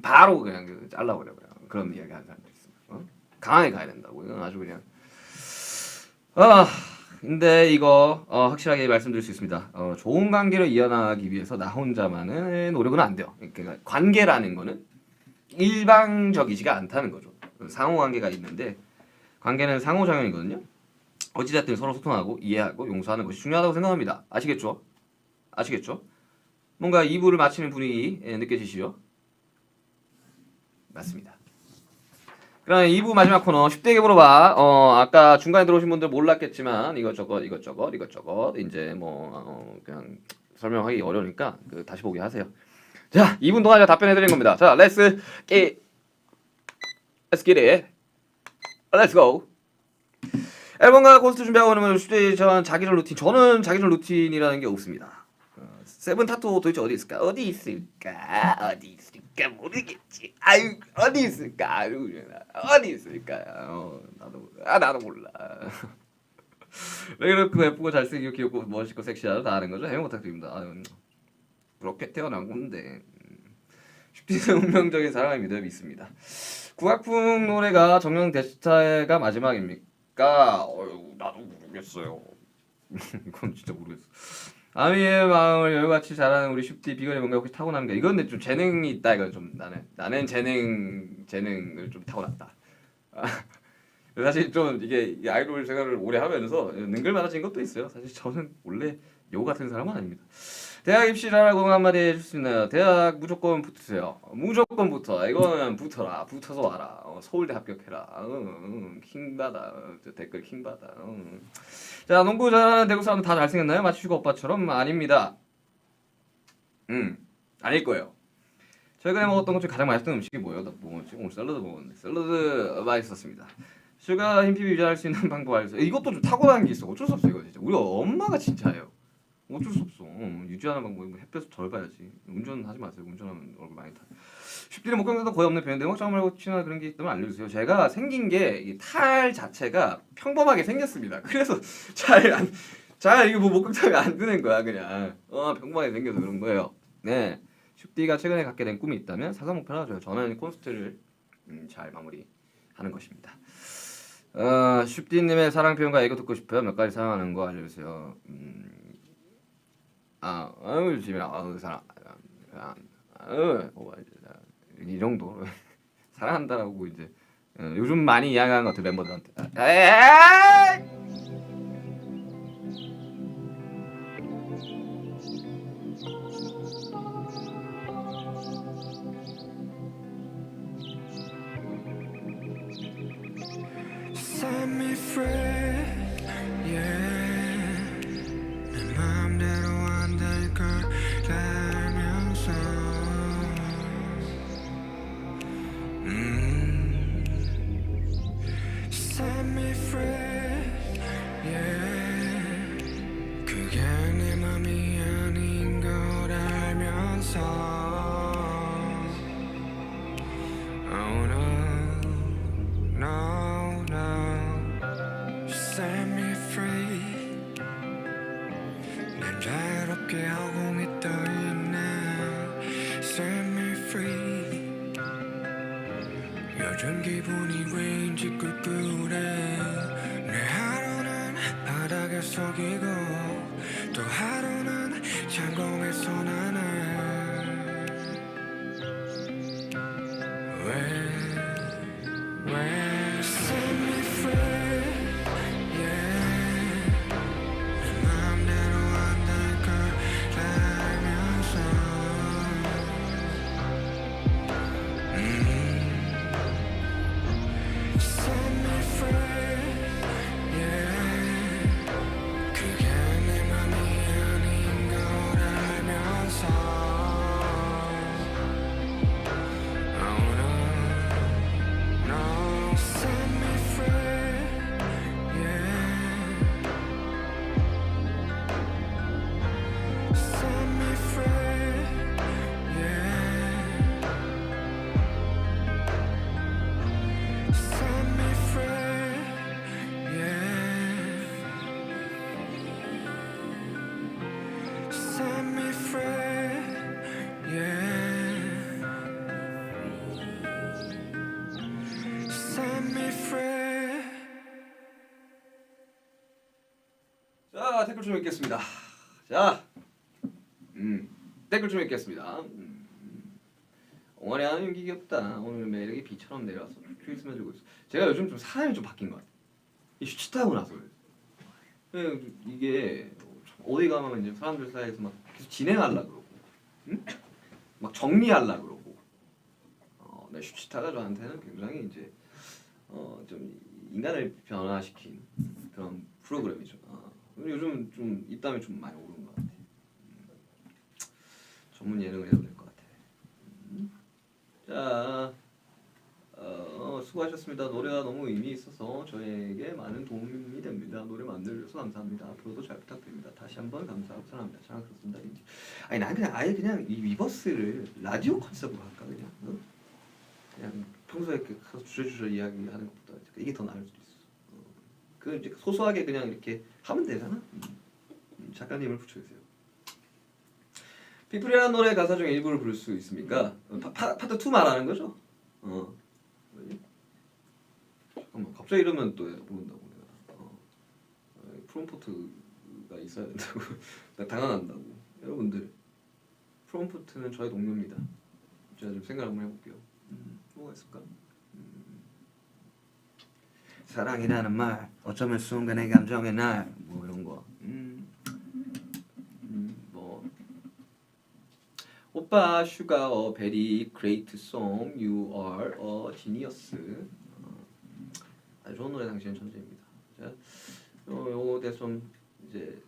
바로 그냥 잘라버려요. 그런 이야기 하는 사람들 있어요. 강하게 가야 된다고. 이건 아주 그냥 근데 이거 확실하게 말씀드릴 수 있습니다. 좋은 관계를 이어나가기 위해서 나 혼자만은 노력은 안 돼요. 그러니까 관계라는 거는 일방적이지가 않다는 거죠. 상호관계가 있는데 관계는 상호작용이거든요. 어찌됐든 서로 소통하고 이해하고 용서하는 것이 중요하다고 생각합니다. 아시겠죠? 뭔가 2부를 마치는 분위기 느껴지시죠? 맞습니다. 그럼 2부 마지막 코너 10대에게 물어봐. 아까 중간에 들어오신 분들 몰랐겠지만 이것저것 이제 그냥 설명하기 어려우니까 다시 보기 하세요. 자, 2분 동안 제가 답변해 드리는 겁니다. 자, let's get it. Let's go. 앨범과 콘서트 준비하고 있는 10대 전 자기전 루틴. 저는 자기전 루틴이라는 게 없습니다. 세븐 타투 도대체 어디 있을까? 어디 있을까 모르겠지. 아유 어디 있을까? 나도 몰라. 왜 그렇게 예쁘고 잘생기고 귀엽고 멋있고 섹시하다 다 아는 거죠? 해명 부탁드립니다. 그렇게 태어난 건데 10대는 운명적인 사랑을 믿습니다. 국악풍 노래가 정령 대스타가 마지막입니까? 나도 모르겠어요. 이건 진짜 모르겠어. 아미의 마음을 여유같이 잘하는 우리 슈티 비건이 뭔가 혹시 타고납니까? 이건 근데 좀 재능이 있다. 이건 좀 나는 재능을 좀 타고났다. 사실 좀 이게 아이돌 생활을 오래 하면서 능글 많아진 것도 있어요. 사실 저는 원래 요 같은 사람은 아닙니다. 대학 입시 잘하고 한마디 해줄 수 있나요? 대학 무조건 붙으세요. 무조건 붙어. 이거는 붙어라. 붙어서 와라. 서울대 합격해라. 킹받아. 댓글 킹받아. 자, 농구 잘하는 대구 사람 다 잘생겼나요? 마치슈가 오빠처럼? 아닙니다. 아닐 거예요. 최근에 먹었던 것 중에 가장 맛있던 음식이 뭐예요? 나 먹었지? 오늘 샐러드 먹었는데 샐러드 맛있었습니다. 슈가 흰피부 유지할 수 있는 방법 알려주세요. 이것도 좀 타고난 게 있어. 어쩔 수 없어 이거 진짜. 우리 엄마가 진짜예요. 어쩔 수 없어. 유지하는 방법이 햇볕을 덜 봐야지. 운전하지 마세요. 운전하면 얼굴 많이 타. 쉽디는 목감도 거의 없는 편인데 혹시 말고 치나 그런 게 있다면 알려주세요. 제가 생긴 게 탈 자체가 평범하게 생겼습니다. 그래서 잘 이거 뭐 목감이 안 드는 거야 그냥. 평범하게 생겨서 그런 거예요. 네. 쉽디가 최근에 갖게 된 꿈이 있다면 사상 목표를 하죠. 저는 콘서트를 잘 마무리하는 것입니다. 쉽디님의 사랑 표현과 애교 듣고 싶어요. 몇 가지 사랑하는 거 알려주세요. 지민아, 사랑, 이 정도 사랑한다라고 이제 요즘 많이 이야기하는 것 같아 멤버들한테. Set me free, yeah. 내 마음대로 안 될 걸 알면서 Set me free, 기분이 왠지 꿀꿀해 내 하루는 바닥에 속이고 또 하루는 창공에서 나는 왜 set me free yeah 내 맘대로 안 될 걸 알면서 set me free yeah 그게 내 맘이 아닌 걸 알면서 oh no no set me free yeah set me free yeah set me free yeah set me free yeah set me free 자, 댓글 좀 읽겠습니다. 자, 댓글 좀 읽겠습니다. 엉아리 하는 연기 귀엽다. 오늘 매력이 비처럼 내려와서 큐 스며들고 있어. 제가 요즘 좀 사람이 좀 바뀐 것 같아요. 이 슈타고 나서 그래요. 이게 어디 가면 이제 사람들 사이에서 막 계속 진행하려 그러고, 응? 막 정리하려 그러고. 네, 슈치타가 저한테는 굉장히 이제 좀 인간을 변화시킨 그런 프로그램이죠. 요즘 좀 입담이 좀 많이 오른 것 같아요. 전문 예능을 해도 될 것 같아요. 자, 수고하셨습니다. 노래가 너무 의미 있어서 저에게 많은 도움이 됩니다. 노래 만들어서 감사합니다. 앞으로도 잘 부탁드립니다. 다시 한번 감사하고 사랑합니다. 자랑스럽습니다. 아니 난 그냥 아예 그냥 이 위버스를 라디오 컨셉으로 할까 그냥. 그냥 평소에 이렇게 가서 주저주저 이야기하는 것보다 이게 더 나을 수도 있어. 그 이제 소소하게 그냥 이렇게 하면 되잖아. 작가님을 붙여주세요. 피플이라는 노래 가사 중 일부를 부를 수 있습니까? 파트 2 말하는 거죠? 잠깐만 갑자기 이러면 또 모른다고 내가. 프롬포트가 있어야 된다고. 나 당황한다고. 여러분들 프롬포트는 저의 동료입니다. 제가 좀 생각 한번 해볼게요. 뭐가 있을까? 사랑이라는 말 어쩌면 순간의 감정의 날 뭐 이런 거. 뭐 오빠 슈가 a very great song you are a genius. 아주 좋은 노래 당신은 천재입니다. 요거에 대해서 좀 이제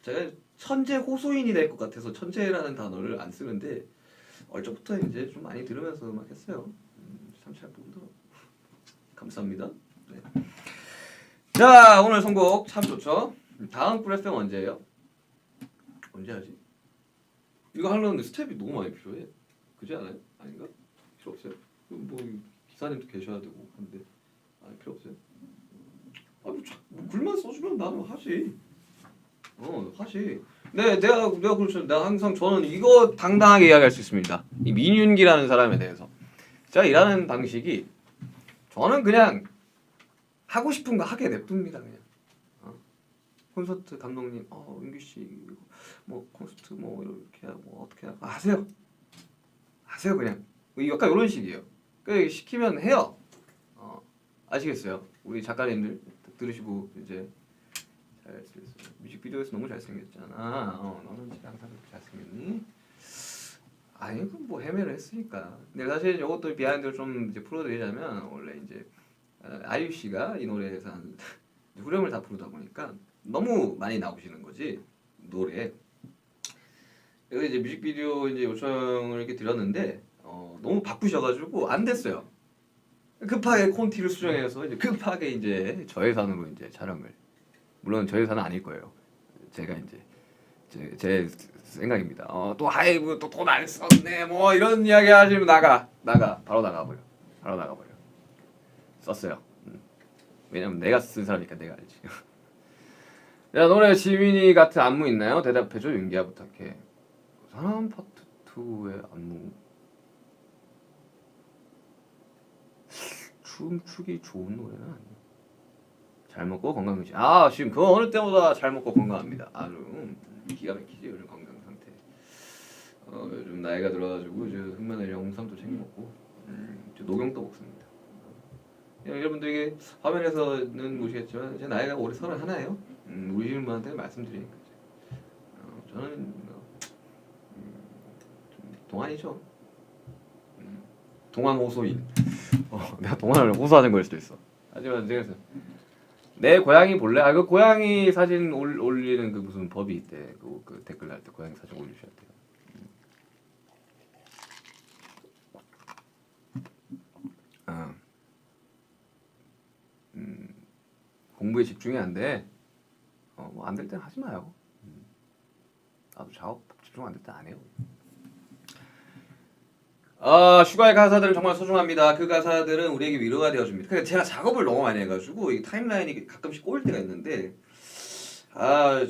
제가 천재 호소인이 될 것 같아서 천재라는 단어를 안 쓰는데 얼적부터 이제 좀 많이 들으면서 막 했어요. 참 잘 보더라고. 감사합니다. 네. 자, 오늘 선곡 참 좋죠. 다음 꿀 FM 언제예요? 언제 하지? 이거 하려는데 스텝이 너무 많이 필요해. 그지 않아요? 아닌가? 필요 없어요? 뭐 기사님도 계셔야 되고 한데 아니 필요 없어요? 뭐 글만 써주면 나는 하지. 하지. 네, 내가 그렇죠. 내가 항상 저는 이거 당당하게 이야기할 수 있습니다. 이 민윤기라는 사람에 대해서 제가 일하는 방식이 저는 그냥 하고 싶은 거 하게 냅둡니다. 그냥 콘서트 감독님, 윤기 씨 뭐 콘서트 뭐 이렇게 뭐 어떻게 하세요. 그냥 약간 이런 식이에요. 그 시키면 해요. 아시겠어요? 우리 작가님들 들으시고 이제 뮤직비디오에서 너무 잘생겼잖아. 너는 항상 그렇게 잘생겼니? 아니 뭐 헤매를 했으니까. 근데 사실 이것도 비하인드를 좀 이제 풀어드리자면 원래 이제 아이유 씨가 이 노래에서 한 후렴을 다 부르다 보니까 너무 많이 나오시는 거지 노래. 그래서 이제 뮤직비디오 이제 요청을 이렇게 드렸는데 너무 바쁘셔가지고 안 됐어요. 급하게 콘티를 수정해서 이제 급하게 이제 저예산으로 이제 촬영을. 물론 저예산은 아닐 거예요. 제가 이제 제 생각입니다. 또 아이고 또 돈 안 썼네 뭐 이런 이야기 하시면 바로 나가버려. 썼어요. 왜냐면 내가 쓴 사람이니까 내가 알지. 야 노래 지민이 같은 안무 있나요? 대답해줘. 윤기야 부탁해. 사람 파트 2의 안무 춤추기 좋은 노래는 아니에요. 잘 먹고 건강 유지. 아 지금 그 어느 때보다 잘 먹고 건강합니다. 아주 기가 막히지 요즘 건강 상태. 요즘 나이가 들어가지고 이제 흑마늘이랑 홍삼도 챙겨 먹고 녹용도 먹습니다. 여러분들에게 화면에서는 보시겠지만 제 나이가 올해 31예요. 우리 신부한테 말씀드리니까 저는 좀 동안이죠. 동안 호소인. 내가 동안을 호소하는 걸 수도 있어. 하지만 제가 내 고양이 볼래? 아 그 고양이 사진 올리는 그 무슨 법이 있대. 그 댓글 날 때 고양이 사진 올리셔야 돼요. 공부에 집중이 안 돼. 뭐 안 될 땐 하지 마요. 나도 작업 집중 안 될 때 안 해요. 슈가의 가사들은 정말 소중합니다. 그 가사들은 우리에게 위로가 되어줍니다. 그러니까 제가 작업을 너무 많이 해가지고 이 타임라인이 가끔씩 꼬일 때가 있는데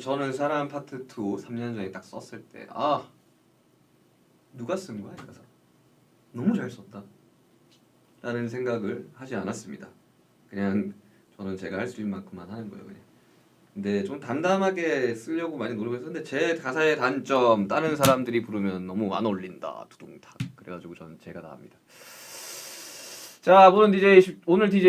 저는 사람 파트 2 3년 전에 딱 썼을 때 누가 쓴 거야 이 가사? 너무 잘 썼다 라는 생각을 하지 않았습니다. 그냥 저는 제가 할 수 있는 만큼만 하는 거예요 그냥. 근데 좀 담담하게 쓰려고 많이 노력했었는데 제 가사의 단점 다른 사람들이 부르면 너무 안 어울린다 두둥탁 그래가지고 저는 제가 다 합니다. 자 오늘 DJ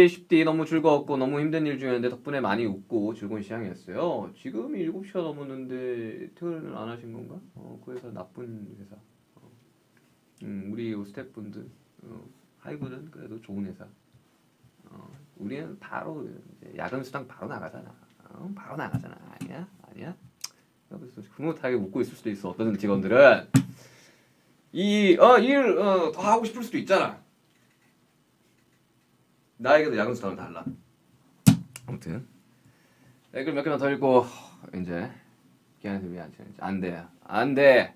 10D 너무 즐거웠고 너무 힘든 일 중이었는데 덕분에 많이 웃고 즐거운 시간이었어요. 지금이 7시가 넘었는데 퇴근을 안 하신 건가? 그 회사 나쁜 회사. 우리 스태프분들 하이브는 그래도 좋은 회사. 우리는 바로 이제 야근 수당 바로 나가잖아. 바로 나가잖아. 아니야? 그래서 흐뭇하게 웃고 있을 수도 있어. 어떤 직원들은 일 더 하고 싶을 수도 있잖아. 나에게도 야근 수당은 달라. 아무튼 댓글 몇 개만 더 읽고 이제 기한에서 왜 안 돼.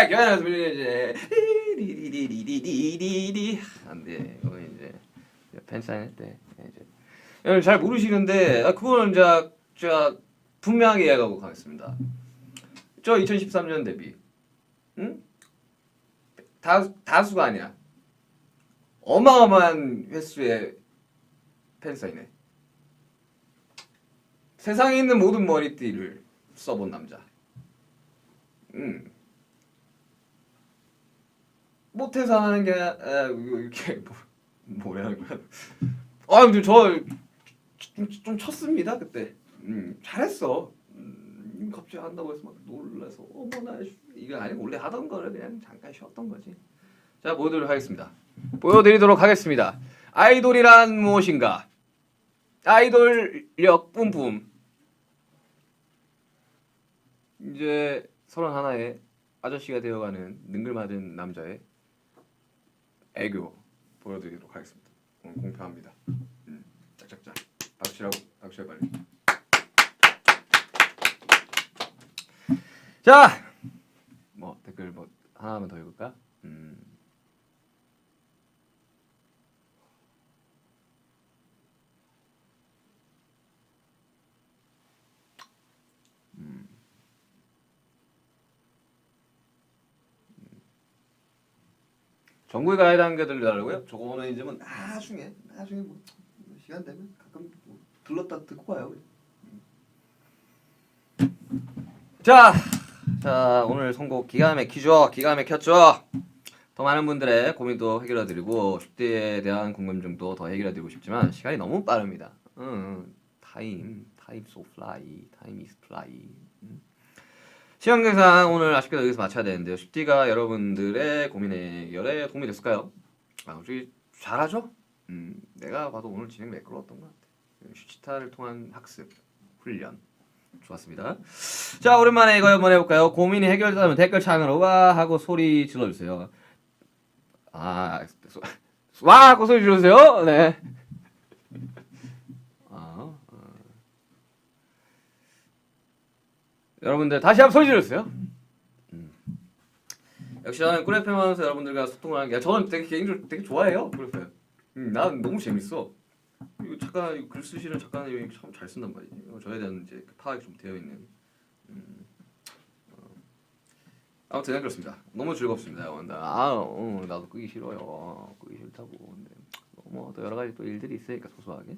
기한에서 밀리지. 안 돼. 이거 이제 팬사인 할때 이제 여러분 잘 모르시는데 그거는 제가 분명하게 이야기하고 가겠습니다. 저 2013년 데뷔, 다수가 아니야. 어마어마한 횟수의 팬사인회. 세상에 있는 모든 머리띠를 써본 남자. 못해서 하는 게 이렇게 뭐라는 거야? 근데 좀 쳤습니다 그때. 잘했어. 갑자기 한다고 해서 막 놀라서 어머나 이거 아니고 원래 하던 거를 그냥 잠깐 쉬었던 거지. 자 보여드리도록 하겠습니다. 아이돌이란 무엇인가? 아이돌력 뿜뿜. 이제 31의 아저씨가 되어가는 능글맞은 남자의 애교 보여드리도록 하겠습니다. 오늘 공평합니다. 짝짝짝 박수치라고 빨리. 자, 댓글 하나만 더 읽을까? 전국에 가야 하는 게 들리더라고요. 저거는 이제 나중에 시간 되면 가끔 들렀다 듣고 가요. 자 오늘 선곡 기가 막혔죠. 더 많은 분들의 고민도 해결해드리고 10대에 대한 궁금증도 더 해결해드리고 싶지만 시간이 너무 빠릅니다. Time so fly. Time is fly. 시간 계산 오늘 아쉽게도 여기서 마쳐야 되는데요. 10D가 여러분들의 고민 해결에 도움이 됐을까요? 솔직히 잘하죠? 내가 봐도 오늘 진행 매끄러웠던 것 같아. 슈치타를 통한 학습, 훈련 좋았습니다. 자 오랜만에 이거 한번 해볼까요? 고민이 해결되면 댓글창으로 와 하고 소리 질러주세요. 와 하고 소리 질러주세요. 네. 여러분들 다시 한번 소리 질러주세요. 역시 저는 꿀FM 하면서 여러분들과 소통을 하는 게 저는 개인적으로 되게 좋아해요. 꿀FM. 난 너무 재밌어. 이거 작가 글 쓰시는 작가님이 참 잘 쓴단 말이지. 저에 대한 이제 파악이 좀 되어 있는. 아무튼 그렇습니다. 너무 즐겁습니다. 나도 끄기 싫어요. 끄기 싫다고. 근데 너무 뭐 또 여러 가지 또 일들이 있으니까 소소하게.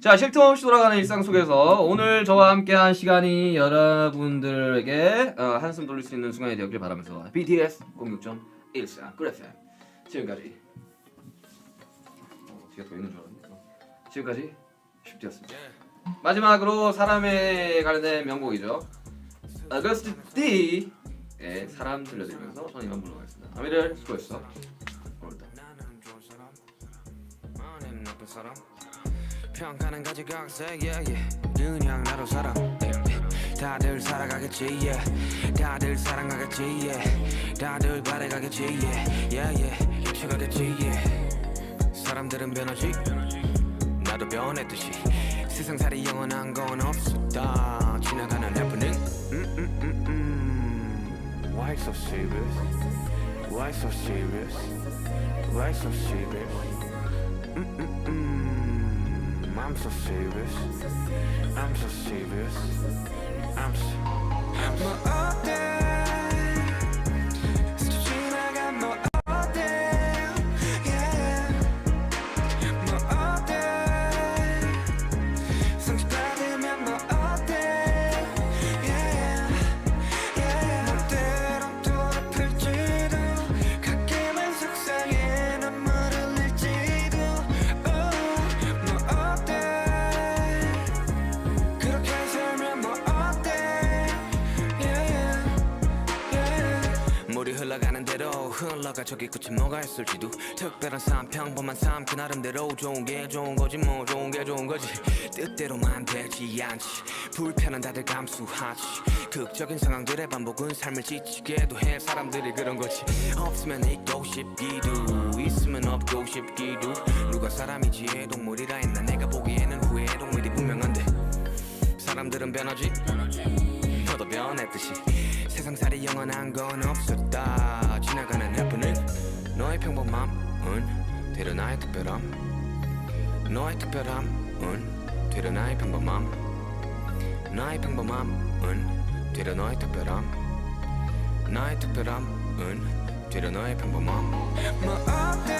자, 쉴 틈 없이 돌아가는 일상 속에서 오늘 저와 함께한 시간이 여러분들에게 한숨 돌릴 수 있는 순간이 되었길 바라면서 BTS 06.14 꿀 FM 지금까지 뒤가 더 있는 줄 알았네. 지금까지 쉽디였습니다. 마지막으로 사람에 관련된 명곡이죠. 어거스트 D의 사람 들려드리면서 저는 이만 물러가겠습니다. 아미를 수고했어. 오늘도. 평가는 가지각색 그냥 나로 살아 다들 살아가겠지 다들 사랑하겠지 다들 바래가겠지 잊혀가겠지 사람들은 변하지 나도 변했듯이 세상살이 영원한 건 없었다 지나가는 해프닝 Why so serious? Why so serious? Why so serious? I'm so serious. I'm so serious. I'm so. 뭐 어때? 스쳐 지나간 뭐 어때? Yeah. 뭐 어때? 상처받으면 뭐 어때? Yeah. Yeah. 멋대로 돌아플지도 가끔은 속상해 눈물을 흘릴지도. 물이 흘러가는 대로 흘러가 저기 끝이 뭐가 있을지도 특별한 삶 평범한 삶 그 나름대로 좋은 게 좋은 거지 뭐 좋은 게 좋은 거지 뜻대로만 되지 않지 불편은 다들 감수하지 극적인 상황들의 반복은 삶을 지치게도 해 사람들이 그런 거지 없으면 있고 싶기도 있으면 없고 싶기도 누가 사람이지 동물이라 했나 내가 보기에는 후회의 동물이 분명한데 사람들은 변하지 너도 변했듯이 세상살이 영원한 건 없었다 지나가는 해프닝 너의 평범함은 되려 나의 특별함 너의 특별함은 되려 나의 평범함 나의 평범함은 되려 너의 특별함 나의 특별함은 되려 너의 평범함 뭐 어때